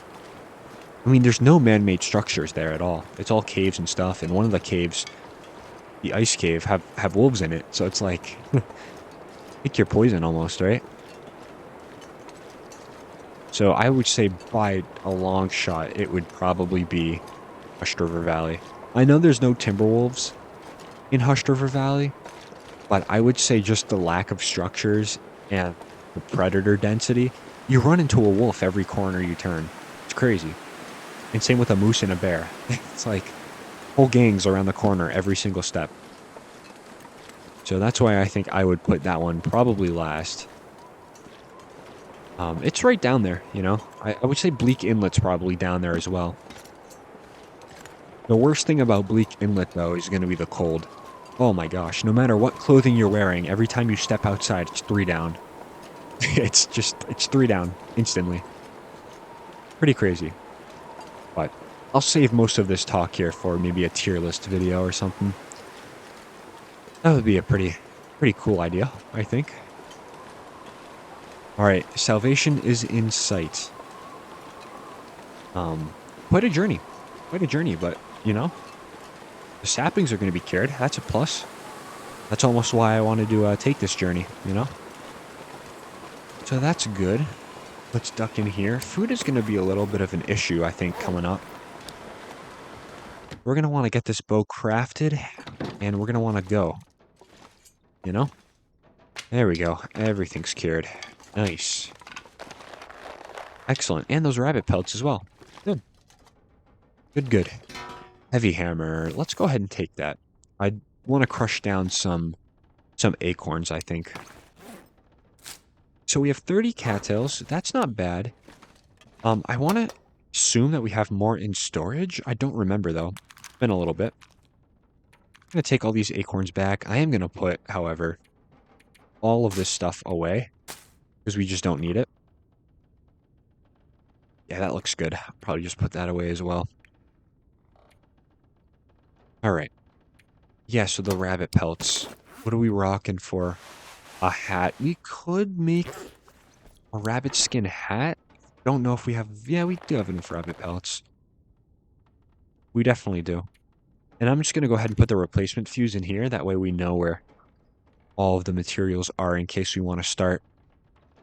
I mean, there's no man-made structures there at all. It's all caves and stuff, and one of the caves, the ice cave, have wolves in it, so it's like, pick your poison almost, right? So I would say by a long shot, it would probably be Hushed River Valley. I know there's no Timberwolves in Hushed River Valley, but I would say just the lack of structures and the predator density, you run into a wolf every corner you turn. It's crazy. And same with a moose and a bear. It's like whole gangs around the corner every single step. So that's why I think I would put that one probably last. It's right down there, you know? I would say Bleak Inlet's probably down there as well. The worst thing about Bleak Inlet, though, is going to be the cold. Oh my gosh, no matter what clothing you're wearing, every time you step outside, it's 3 down. It's 3 down, instantly. Pretty crazy. But I'll save most of this talk here for maybe a tier list video or something. That would be a pretty cool idea, I think. Alright, salvation is in sight. Quite a journey. Quite a journey, but, you know, the saplings are going to be cured. That's a plus. That's almost why I wanted to take this journey, you know? So that's good. Let's duck in here. Food is going to be a little bit of an issue, I think, coming up. We're going to want to get this bow crafted, and we're going to want to go. You know? There we go. Everything's cured. Nice. Excellent. And those rabbit pelts as well. Good. Good, good. Heavy hammer. Let's go ahead and take that. I want to crush down some acorns, I think. So we have 30 cattails. That's not bad. I want to assume that we have more in storage. I don't remember, though. It's been a little bit. I'm going to take all these acorns back. I am going to put, however, all of this stuff away because we just don't need it. Yeah, that looks good. I'll probably just put that away as well. All right. Yeah, so the rabbit pelts. What are we rocking for a hat? We could make a rabbit skin hat. Don't know if we have... Yeah, we do have enough rabbit pelts. We definitely do. And I'm just going to go ahead and put the replacement fuse in here. That way we know where all of the materials are in case we want to start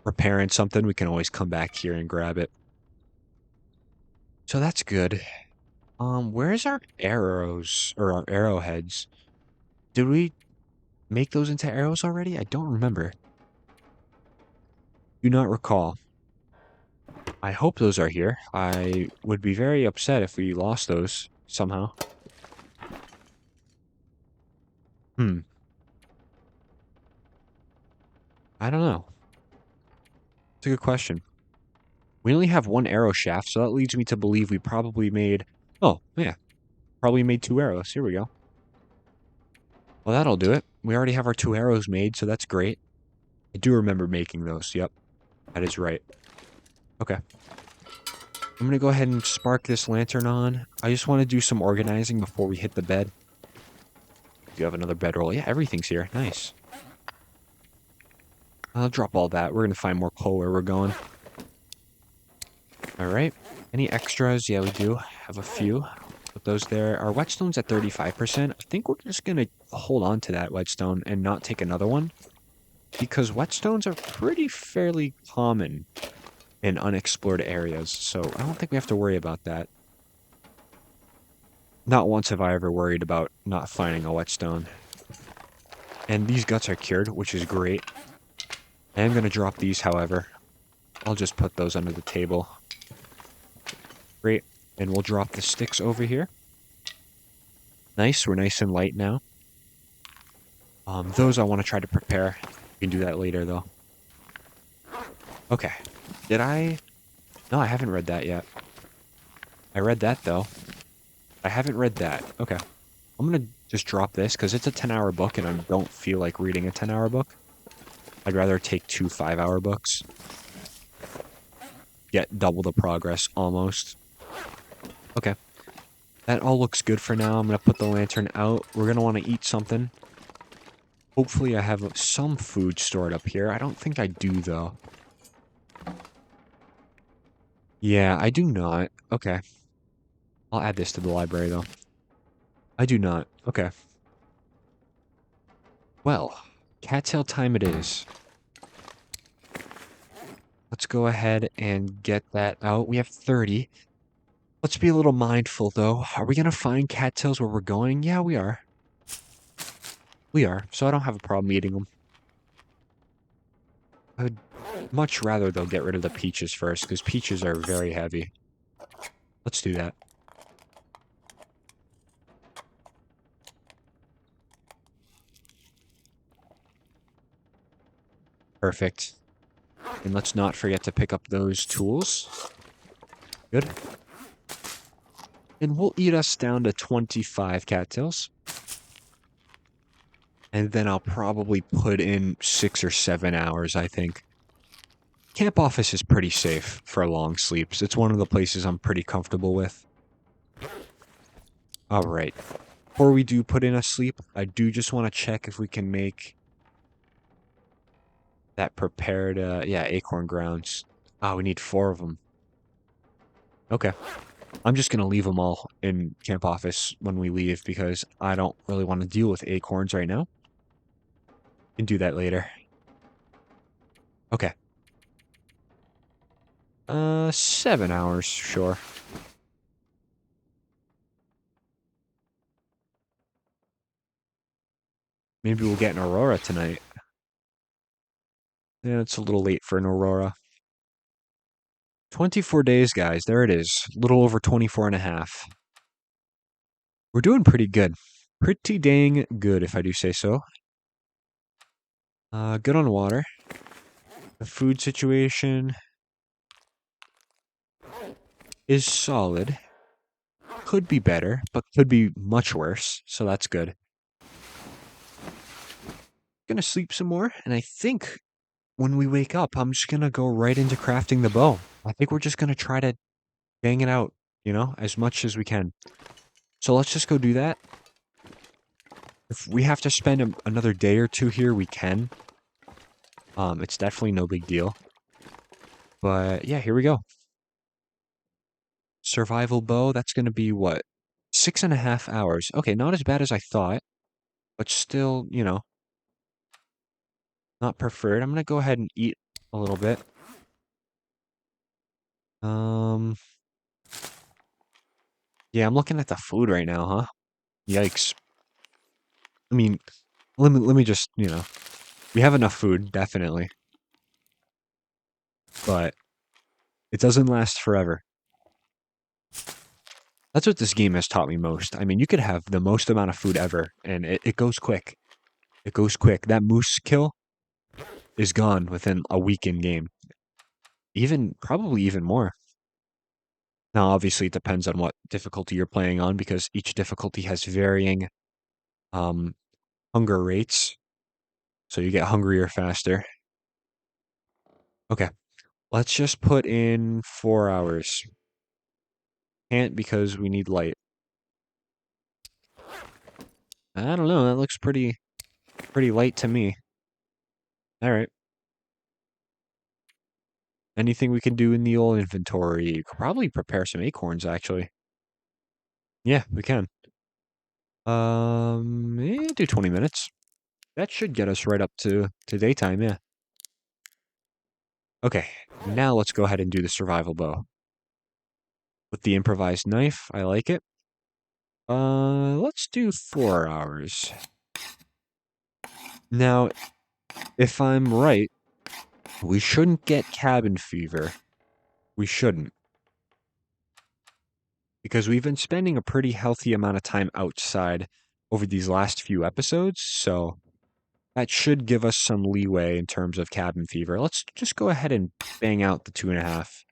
preparing something. We can always come back here and grab it. So that's good. Where's our arrows? Or our arrowheads? Did we make those into arrows already? I don't remember. Do not recall. I hope those are here. I would be very upset if we lost those somehow. I don't know. It's a good question. We only have one arrow shaft, so that leads me to believe we probably made... Oh, yeah. Probably made 2 arrows. Here we go. Well, that'll do it. We already have our 2 arrows made, so that's great. I do remember making those. Yep. That is right. Okay. I'm going to go ahead and spark this lantern on. I just want to do some organizing before we hit the bed. Do you have another bedroll? Yeah, everything's here. Nice. I'll drop all that. We're going to find more coal where we're going. Alright. Any extras? Yeah, we do have a few. Put those there. Our whetstone's at 35%. I think we're just going to hold on to that whetstone and not take another one. Because whetstones are pretty fairly common in unexplored areas. So I don't think we have to worry about that. Not once have I ever worried about not finding a whetstone. And these guts are cured, which is great. I am going to drop these, however. I'll just put those under the table. Great. And we'll drop the sticks over here. Nice. We're nice and light now. Those I want to try to prepare. We can do that later, though. Okay. Did I... No, I haven't read that yet. I read that, though. I haven't read that. Okay. I'm going to just drop this, because it's a 10-hour book, and I don't feel like reading a 10-hour book. I'd rather take 2 5-hour books. get double the progress almost. Okay. That all looks good for now. I'm going to put the lantern out. We're going to want to eat something. Hopefully I have some food stored up here. I don't think I do, though. Yeah, I do not. Okay. I'll add this to the library, though. I do not. Okay. Well, cattail time it is. Let's go ahead and get that out. We have 30. Let's be a little mindful, though. Are we going to find cattails where we're going? Yeah, we are. We are. So I don't have a problem eating them. I would much rather, though, get rid of the peaches first, because peaches are very heavy. Let's do that. Perfect. And let's not forget to pick up those tools. Good. And we'll eat us down to 25 cattails. And then I'll probably put in 6 or 7 hours, I think. Camp office is pretty safe for long sleeps. It's one of the places I'm pretty comfortable with. Alright. Before we do put in a sleep, I do just want to check if we can make that prepared, yeah, acorn grounds. Ah, we need 4 of them. Okay. I'm just going to leave them all in camp office when we leave because I don't really want to deal with acorns right now. Can do that later. Okay. 7 hours, sure. Maybe we'll get an aurora tonight. Yeah, it's a little late for an aurora. 24 days, guys. There it is. A little over 24 and a half. We're doing pretty good. Pretty dang good, if I do say so. Good on water. The food situation is solid. Could be better, but could be much worse, so that's good. Gonna sleep some more, and I think when we wake up, I'm just gonna go right into crafting the bow. I think we're just gonna try to bang it out, you know, as much as we can. So let's just go do that. If we have to spend another day or two here, we can. It's definitely no big deal. But yeah, here we go. Survival bow, that's gonna be what? 6.5 hours. Okay, not as bad as I thought, but still, you know, not preferred. I'm gonna go ahead and eat a little bit. Um, yeah, I'm looking at the food right now, huh? Yikes. I mean, let me just, you know, we have enough food, definitely, but it doesn't last forever. That's what this game has taught me most. I mean, you could have the most amount of food ever, and it goes quick. It goes quick. That moose kill is gone within a week in game. Even, probably even more. Now, obviously, it depends on what difficulty you're playing on, because each difficulty has varying um, hunger rates, so you get hungrier faster. Okay, let's just put in 4 hours. Can't because we need light. I don't know, that looks pretty light to me. Alright. Anything we can do in the old inventory? Could probably prepare some acorns, actually. Yeah, we can. Do 20 minutes. That should get us right up to daytime, yeah. Okay, now let's go ahead and do the survival bow. With the improvised knife, I like it. Let's do 4 hours. Now, if I'm right, we shouldn't get cabin fever. We shouldn't. Because we've been spending a pretty healthy amount of time outside over these last few episodes, so that should give us some leeway in terms of cabin fever. Let's just go ahead and bang out the 2.5.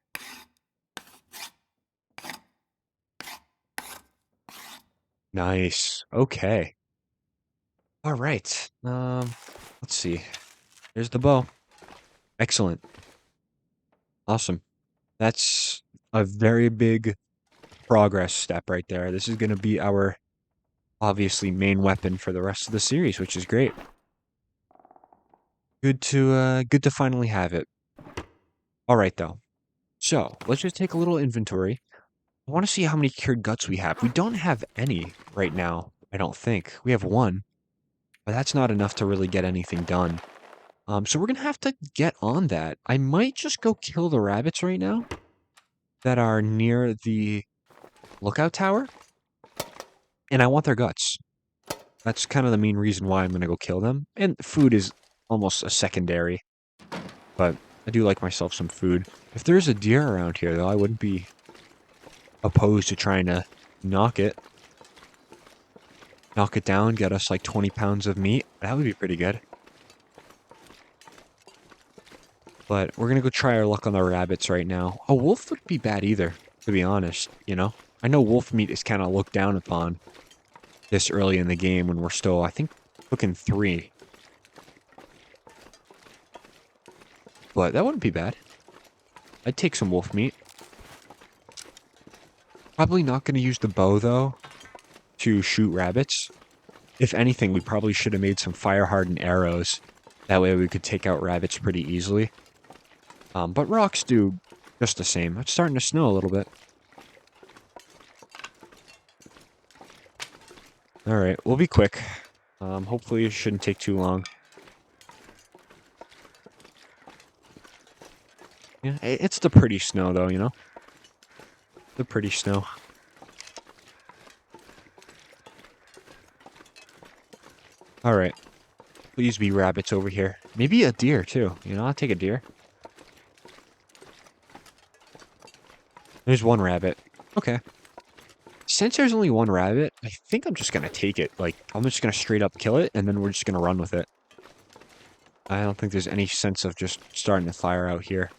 Nice. Okay. All right. Let's see. There's the bow. Excellent. Awesome. That's a very big progress step right there. This is going to be our, obviously, main weapon for the rest of the series, which is great. Good to finally have it. All right, though. So, let's just take a little inventory. I want to see how many cured guts we have. We don't have any right now, I don't think. We have one, but that's not enough to really get anything done. So we're gonna have to get on that. I might just go kill the rabbits right now that are near the lookout tower, and I want their guts. That's kind of the main reason why I'm gonna go kill them. And food is almost a secondary, but I do like myself some food. If there's a deer around here, though, I wouldn't be opposed to trying to knock it. Knock it down, get us like 20 pounds of meat. That would be pretty good. But we're gonna go try our luck on the rabbits right now. A wolf wouldn't be bad either, to be honest, you know? I know wolf meat is kind of looked down upon this early in the game when we're still, I think, cooking 3. But that wouldn't be bad. I'd take some wolf meat. Probably not gonna use the bow, though, to shoot rabbits. If anything, we probably should have made some fire-hardened arrows. That way we could take out rabbits pretty easily. But rocks do just the same. It's starting to snow a little bit. Alright, we'll be quick. Hopefully it shouldn't take too long. Yeah, it's the pretty snow, though, you know? The pretty snow. Alright. Please be rabbits over here. Maybe a deer, too. You know, I'll take a deer. There's one rabbit. Okay. Since there's only one rabbit, I think I'm just gonna take it. Like, I'm just gonna straight up kill it, and then we're just gonna run with it. I don't think there's any sense of just starting to fire out here.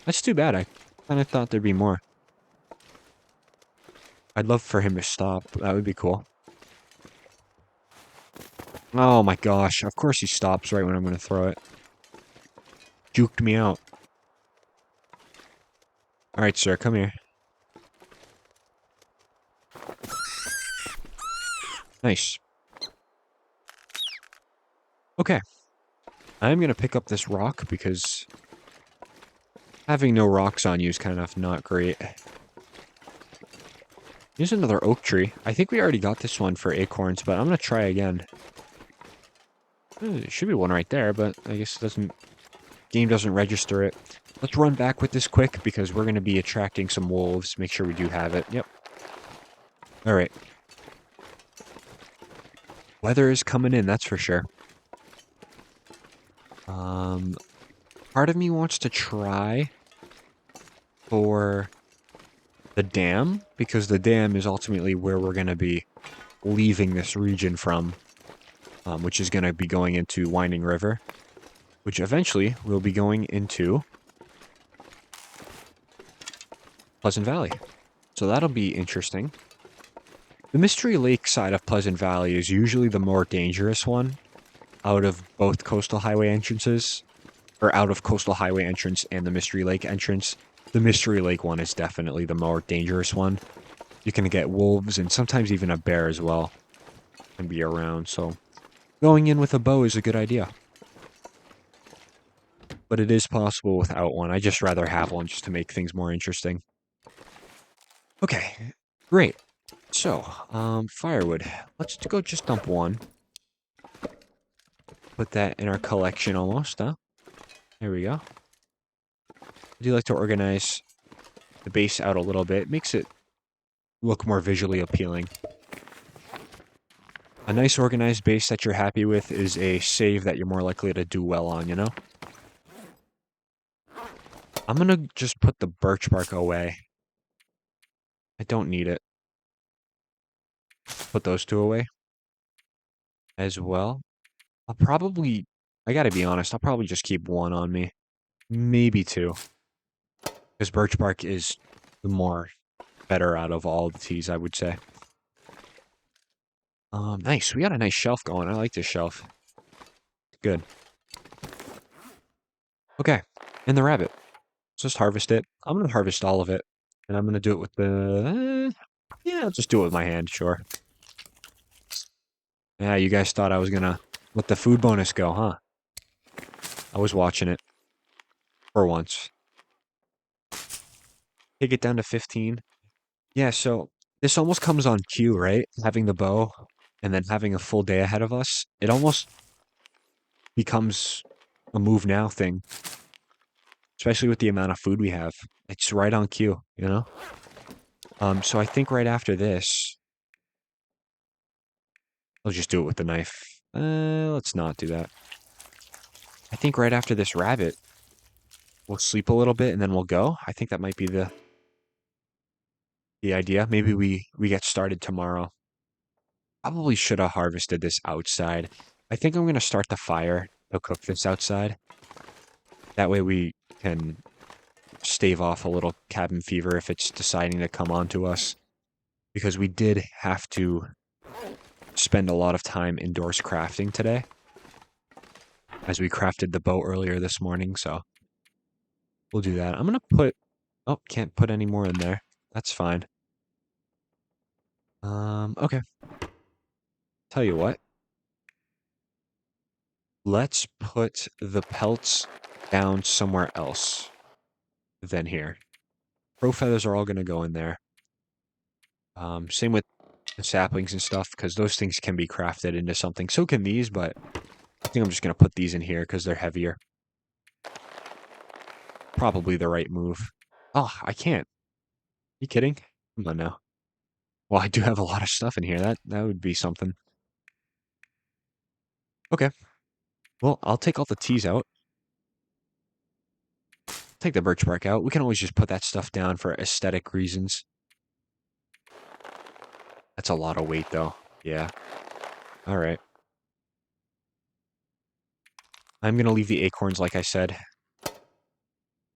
That's too bad. I kind of thought there'd be more. I'd love for him to stop. That would be cool. Oh my gosh. Of course he stops right when I'm gonna throw it. Juked me out. Alright, sir. Come here. Nice. Okay. I'm gonna pick up this rock because having no rocks on you is kind of not great. Here's another oak tree. I think we already got this one for acorns, but I'm gonna try again. There should be one right there, but I guess it doesn't. Game doesn't register it. Let's run back with this quick because we're gonna be attracting some wolves. Make sure we do have it. Yep. All right. Weather is coming in, that's for sure. Part of me wants to try for the dam, because the dam is ultimately where we're going to be leaving this region from, which is going to be going into Winding River, which eventually will be going into Pleasant Valley. So that'll be interesting. The Mystery Lake side of Pleasant Valley is usually the more dangerous one out of both coastal highway entrances, or out of coastal highway entrance and the Mystery Lake entrance. The Mystery Lake one is definitely the more dangerous one. You can get wolves and sometimes even a bear as well can be around, so going in with a bow is a good idea. But it is possible without one. I just rather have one just to make things more interesting. Okay, great. So, firewood. Let's go just dump one. Put that in our collection almost, huh? There we go. I do like to organize the base out a little bit. It makes it look more visually appealing. A nice organized base that you're happy with is a save that you're more likely to do well on, you know? I'm gonna just put the birch bark away. I don't need it. Put those 2 away as well. I gotta be honest, I'll probably just keep 1 on me. Maybe 2. Because birch bark is the more better out of all the teas, I would say. Nice. We got a nice shelf going. I like this shelf. Good. Okay. And the rabbit. just harvest it. I'm going to harvest all of it. And I'm going to do it with the... yeah, I'll just do it with my hand, sure. Yeah, you guys thought I was going to let the food bonus go, huh? I was watching it. For once. Take it down to 15. Yeah, so this almost comes on cue, right? Having the bow and then having a full day ahead of us. It almost becomes a move now thing. Especially with the amount of food we have. It's right on cue, you know? So I think right after this, I'll just do it with the knife. Let's not do that. I think right after this rabbit, we'll sleep a little bit and then we'll go. I think that might be the idea. Maybe we get started tomorrow. Probably should have harvested this outside. I think I'm gonna start the fire to cook this outside. That way we can stave off a little cabin fever if it's deciding to come on to us. Because we did have to spend a lot of time indoors crafting today. As we crafted the boat earlier this morning, so we'll do that. I'm gonna put... oh, can't put any more in there. That's fine. Okay. Tell you what. Let's put the pelts down somewhere else than here. Crow feathers are all gonna go in there. Same with the saplings and stuff, because those things can be crafted into something. So can these, but I think I'm just gonna put these in here because they're heavier. Probably the right move. Oh, I can't. You kidding? Come on now. Well, I do have a lot of stuff in here. That would be something. Okay. Well, I'll take all the teas out. Take the birch bark out. We can always just put that stuff down for aesthetic reasons. That's a lot of weight, though. Yeah. All right. I'm going to leave the acorns, like I said.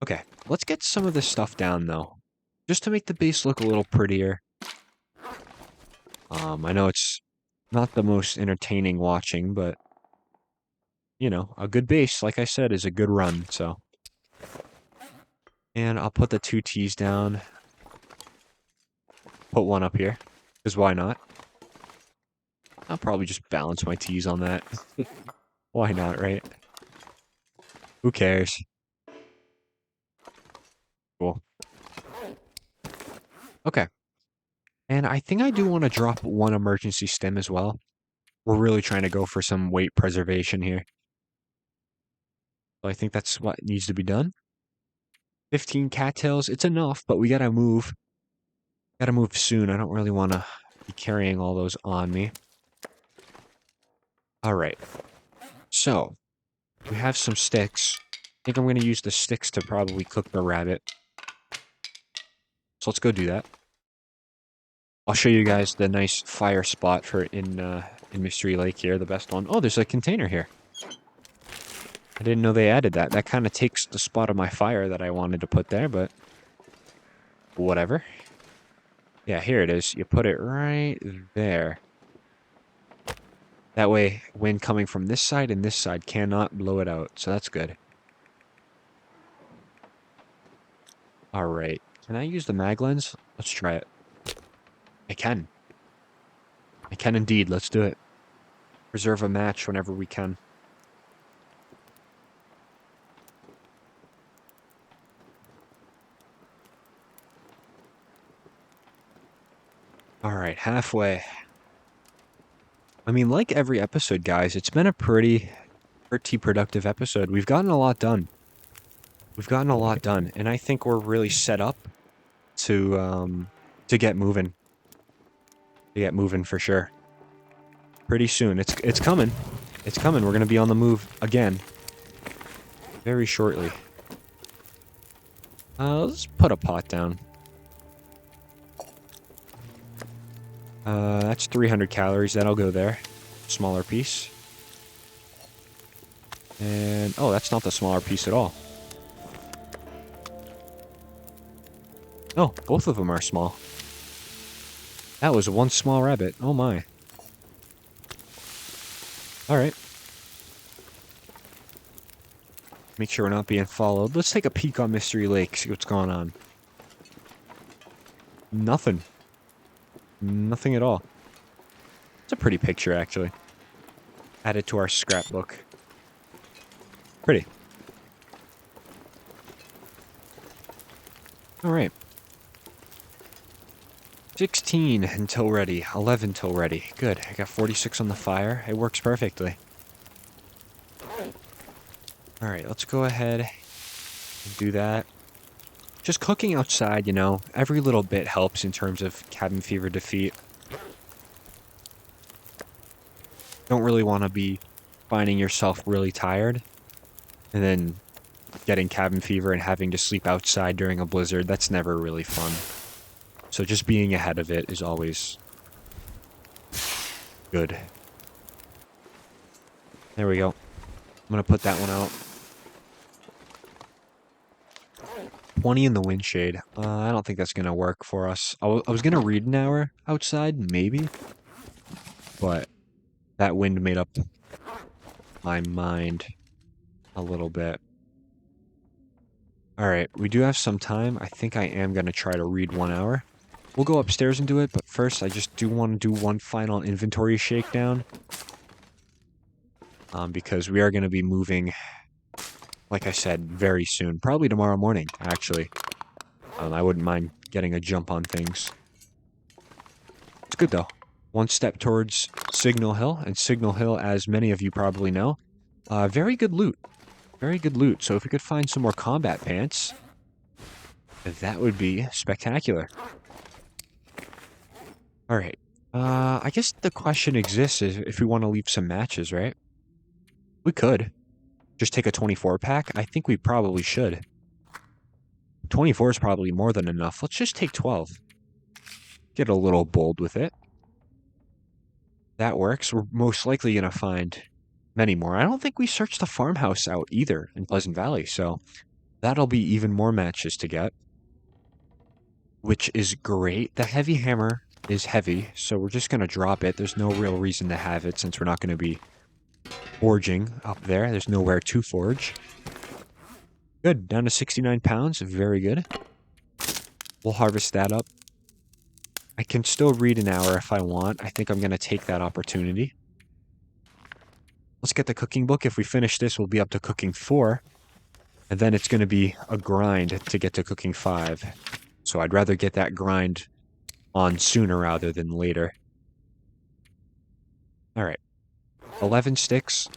Okay. Let's get some of this stuff down, though. Just to make the base look a little prettier. I know it's not the most entertaining watching, but, you know, a good base, like I said, is a good run, so. And I'll put the 2 teas down. Put one up here, because why not? I'll probably just balance my teas on that. Why not, right? Who cares? Cool. Okay. And I think I do want to drop one emergency stem as well. We're really trying to go for some weight preservation here. So I think that's what needs to be done. 15 cattails. It's enough, but we gotta move. Gotta move soon. I don't really want to be carrying all those on me. Alright. So, we have some sticks. I think I'm going to use the sticks to probably cook the rabbit. So let's go do that. I'll show you guys the nice fire spot for in Mystery Lake here, the best one. Oh, there's a container here. I didn't know they added that. That kind of takes the spot of my fire that I wanted to put there, but whatever. Yeah, here it is. You put it right there. That way, wind coming from this side and this side cannot blow it out, so that's good. Alright. Can I use the mag lens? Let's try it. I can. I can indeed. Let's do it. Reserve a match whenever we can. Alright, halfway. I mean, like every episode, guys, it's been a pretty productive episode. We've gotten a lot done. We've gotten a lot done, and I think we're really set up to get moving. To get moving for sure. Pretty soon. It's coming. It's coming. We're gonna be on the move again. Very shortly. Let's put a pot down. That's 300 calories. That'll go there. Smaller piece. And, oh, that's not the smaller piece at all. Oh, both of them are small. That was one small rabbit. Oh my. Alright. Make sure we're not being followed. Let's take a peek on Mystery Lake, see what's going on. Nothing. Nothing at all. It's a pretty picture, actually. Add it to our scrapbook. Pretty. Alright. 16 until ready. 11 till ready. Good. I got 46 on the fire. It works perfectly. Alright, let's go ahead and do that. Just cooking outside, you know, every little bit helps in terms of cabin fever defeat. Don't really want to be finding yourself really tired and then getting cabin fever and having to sleep outside during a blizzard. That's never really fun. So just being ahead of it is always good. There we go. I'm going to put that one out. 20 in the wind shade. I don't think that's going to work for us. I was going to read an hour outside, maybe. But that wind made up my mind a little bit. Alright, we do have some time. I think I am going to try to read 1 hour. We'll go upstairs and do it, but first I just do want to do one final inventory shakedown. Because we are going to be moving, like I said, very soon. Probably tomorrow morning, actually. I wouldn't mind getting a jump on things. It's good, though. One step towards Signal Hill, and Signal Hill, as many of you probably know, very good loot. Very good loot. So if we could find some more combat pants, that would be spectacular. Alright. I guess the question exists is if we want to leave some matches, right? We could. Just take a 24 pack? I think we probably should. 24 is probably more than enough. Let's just take 12. Get a little bold with it. That works. We're most likely going to find many more. I don't think we searched the farmhouse out either in Pleasant Valley, so that'll be even more matches to get. Which is great. The heavy hammer is heavy, so we're just going to drop it. There's no real reason to have it since we're not going to be forging up there. There's nowhere to forge. Good. Down to 69 pounds. Very good. We'll harvest that up. I can still read an hour if I want. I think I'm going to take that opportunity. Let's get the cooking book. If we finish this, we'll be up to cooking 4. And then it's going to be a grind to get to cooking 5. So I'd rather get that grind on sooner rather than later. Alright. 11 sticks.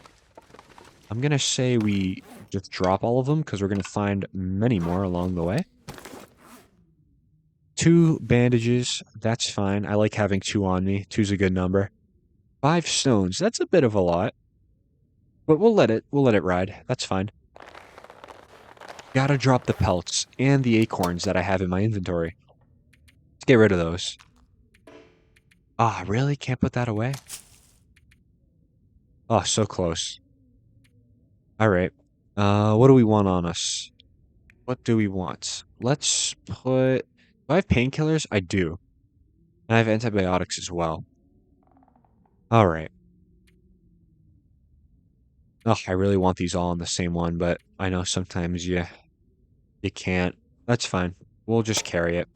I'm going to say we just drop all of them because we're going to find many more along the way. 2 bandages. That's fine. I like having 2 on me. 2's a good number. 5 stones. That's a bit of a lot. But we'll let it ride. That's fine. Gotta drop the pelts and the acorns that I have in my inventory. Let's get rid of those. Ah, really? Can't put that away? Oh, so close. Alright. What do we want on us? What do we want? Let's put... Do I have painkillers? I do. And I have antibiotics as well. Alright. Oh, I really want these all on the same one, but I know sometimes you can't. That's fine. We'll just carry it.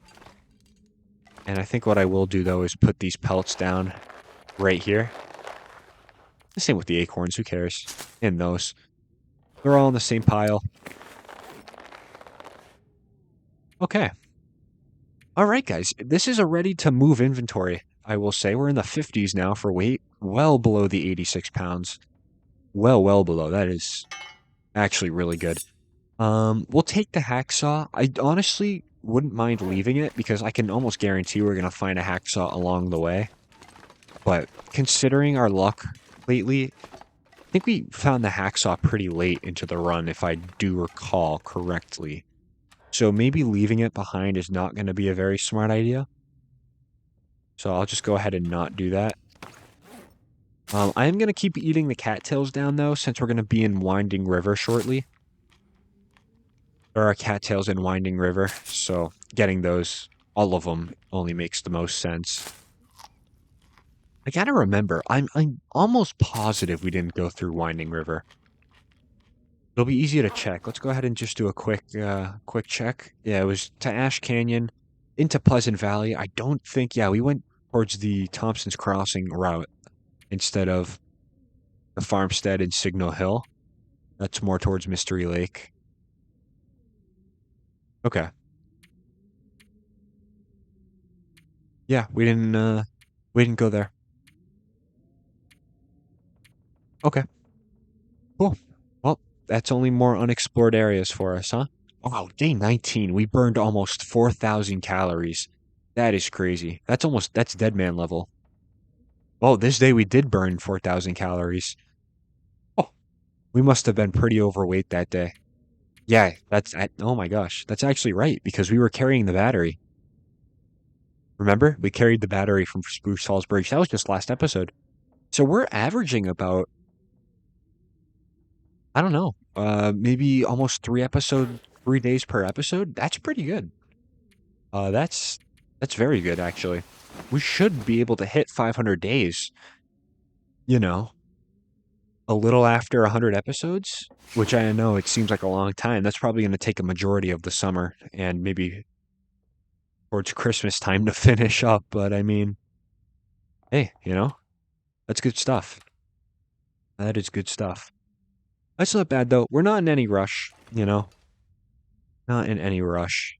And I think what I will do, though, is put these pelts down right here. The same with the acorns, who cares? And those. They're all in the same pile. Okay. Alright, guys. This is a ready-to-move inventory, I will say. We're in the 50s now for weight. Well below the 86 pounds. Well below. That is actually really good. We'll take the hacksaw. I honestly wouldn't mind leaving it because I can almost guarantee we're going to find a hacksaw along the way. But considering our luck lately, I think we found the hacksaw pretty late into the run, if I do recall correctly. So maybe leaving it behind is not going to be a very smart idea. So I'll just go ahead and not do that. I am going to keep eating the cattails down, though, since we're going to be in Winding River shortly. There are cattails in Winding River, so getting those, all of them, only makes the most sense. I gotta remember, I'm almost positive we didn't go through Winding River. It'll be easy to check. Let's go ahead and just do a quick check. Yeah, it was to Ash Canyon, into Pleasant Valley. I don't think, yeah, we went towards the Thompson's Crossing route instead of the Farmstead and Signal Hill. That's more towards Mystery Lake. Okay. Yeah, we didn't go there. Okay, cool. Well, that's only more unexplored areas for us, huh? Wow, day 19, we burned almost 4,000 calories. That is crazy. That's dead man level. Oh, this day we did burn 4,000 calories. Oh, we must have been pretty overweight that day. Yeah, oh my gosh, that's actually right, because we were carrying the battery. Remember? We carried the battery from Spruce Falls Bridge. That was just last episode. So we're averaging about, I don't know, maybe almost 3 days per episode. That's pretty good. That's very good, actually. We should be able to hit 500 days, you know, a little after 100 episodes, which I know it seems like a long time. That's probably going to take a majority of the summer and maybe towards Christmas time to finish up. But I mean, hey, that's good stuff. That is good stuff. That's not bad, though. We're not in any rush, not in any rush.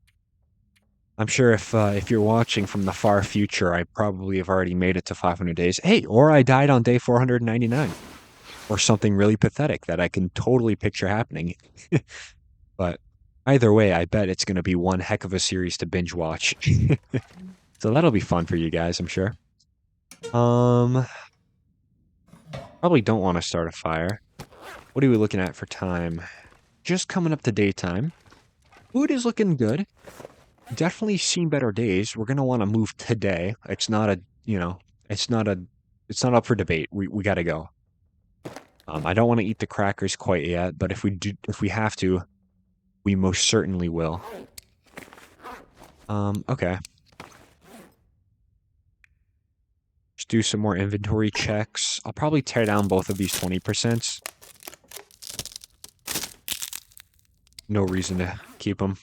I'm sure if you're watching from the far future, I probably have already made it to 500 days. Hey, or I died on day 499, or something really pathetic that I can totally picture happening. But either way, I bet it's going to be one heck of a series to binge watch. So that'll be fun for you guys, I'm sure. Um, Probably don't want to start a fire. What are we looking at for time? Just coming up to daytime. Food is looking good. Definitely seen better days. We're gonna want to move today. It's not a, it's not a, it's not up for debate. We gotta go. I don't want to eat the crackers quite yet, but if we have to, we most certainly will. Okay. Just do some more inventory checks. I'll probably tear down both of these 20%. No reason to keep them.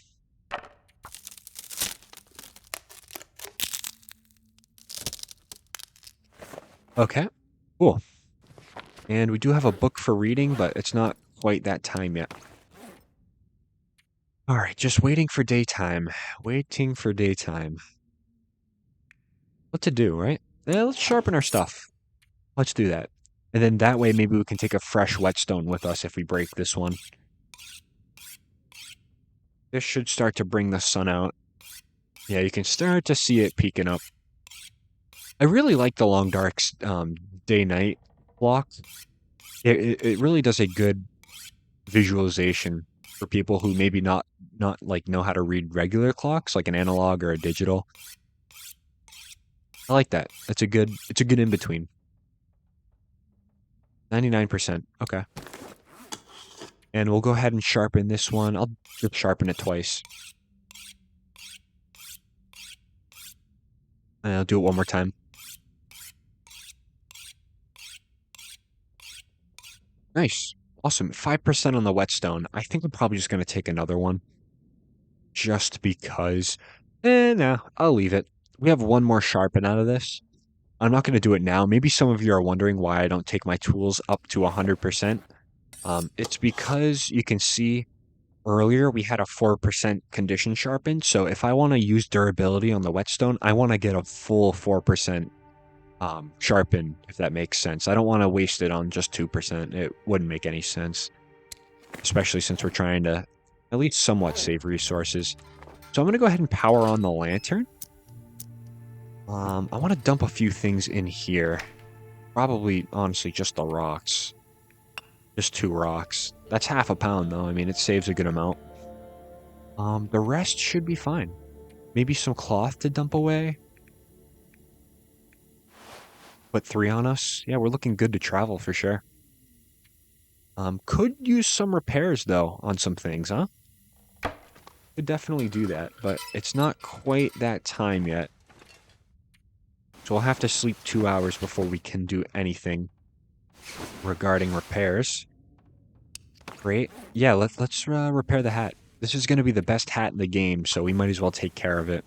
Okay, cool. And we do have a book for reading, but it's not quite that time yet. All right, just waiting for daytime. Waiting for daytime. What to do, right? Let's sharpen our stuff. Let's do that. And then that way, maybe we can take a fresh whetstone with us if we break this one. This should start to bring the sun out. Yeah, you can start to see it peeking up. I really like the long dark day-night block. It really does a good visualization for people who maybe not like know how to read regular clocks, like an analog or a digital. I like that. It's a good in between. 99%. Okay. And we'll go ahead and sharpen this one. I'll just sharpen it twice. And I'll do it one more time. Nice. Awesome. 5% on the whetstone. I think I'm probably just going to take another one. Just because. No, I'll leave it. We have one more sharpen out of this. I'm not going to do it now. Maybe some of you are wondering why I don't take my tools up to 100%. It's because you can see earlier we had a 4% condition sharpened. So if I want to use durability on the whetstone, I want to get a full 4% sharpen, if that makes sense. I don't want to waste it on just 2%. It wouldn't make any sense, especially since we're trying to at least somewhat save resources. So I'm going to go ahead and power on the lantern. I want to dump a few things in here. Probably, honestly, just the rocks. Just 2 rocks. That's half a pound, though. I mean, it saves a good amount. The rest should be fine. Maybe some cloth to dump away. Put 3 on us. Yeah, we're looking good to travel for sure. Could use some repairs, though, on some things, huh? Could definitely do that, but it's not quite that time yet. So we'll have to sleep 2 hours before we can do anything regarding repairs. Great. Yeah, let's repair the hat. This is going to be the best hat in the game, so we might as well take care of it.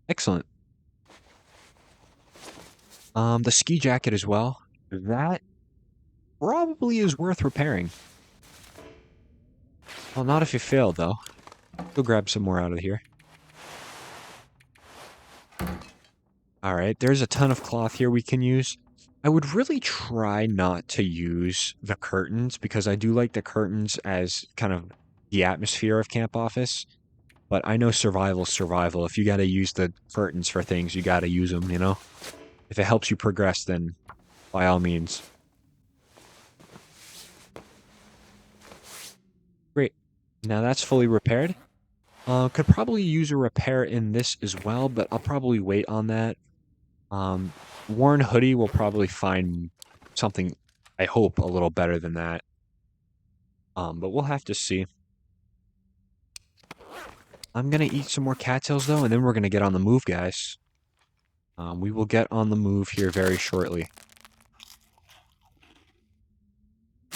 Excellent. The ski jacket as well. That probably is worth repairing. Well, not if you fail, though. Go grab some more out of here. All right, there's a ton of cloth here we can use. I would really try not to use the curtains because I do like the curtains as kind of the atmosphere of Camp Office. But I know survival's survival. If you got to use the curtains for things, you got to use them, you know? If it helps you progress, then by all means. Great. Now that's fully repaired. Could probably use a repair in this as well, but I'll probably wait on that. Um, Worn hoodie will probably find something, I hope, a little better than that. But we'll have to see. I'm gonna eat some more cattails though, and then we're gonna get on the move, guys. We will get on the move here very shortly.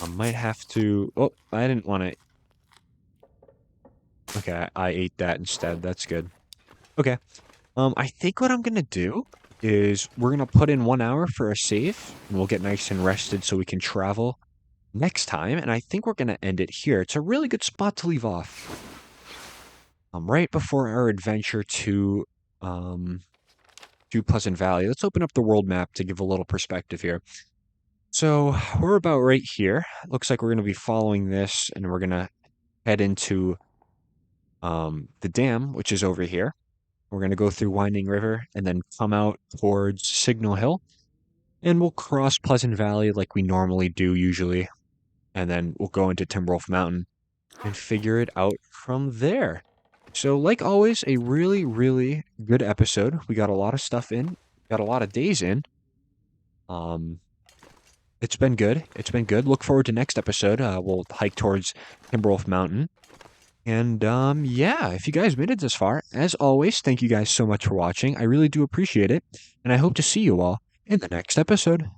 I might have to. Oh, I didn't want to. Okay, I ate that instead. That's good. Okay. I think what I'm gonna do is we're gonna put in 1 hour for a save, and we'll get nice and rested so we can travel next time. And I think we're gonna end it here. It's a really good spot to leave off. Right before our adventure um to Pleasant Valley. Let's open up the world map to give a little perspective here. So we're about right here. Looks like we're gonna be following this, and we're gonna head into the dam, which is over here. We're going to go through Winding River and then come out towards Signal Hill. And we'll cross Pleasant Valley like we normally do usually. And then we'll go into Timberwolf Mountain and figure it out from there. So, like always, a really, really good episode. We got a lot of stuff in, got a lot of days in. Um, it's been good. It's been good. Look forward to next episode. We'll hike towards Timberwolf Mountain. And yeah, if you guys made it this far, as always, thank you guys so much for watching. I really do appreciate it. And I hope to see you all in the next episode.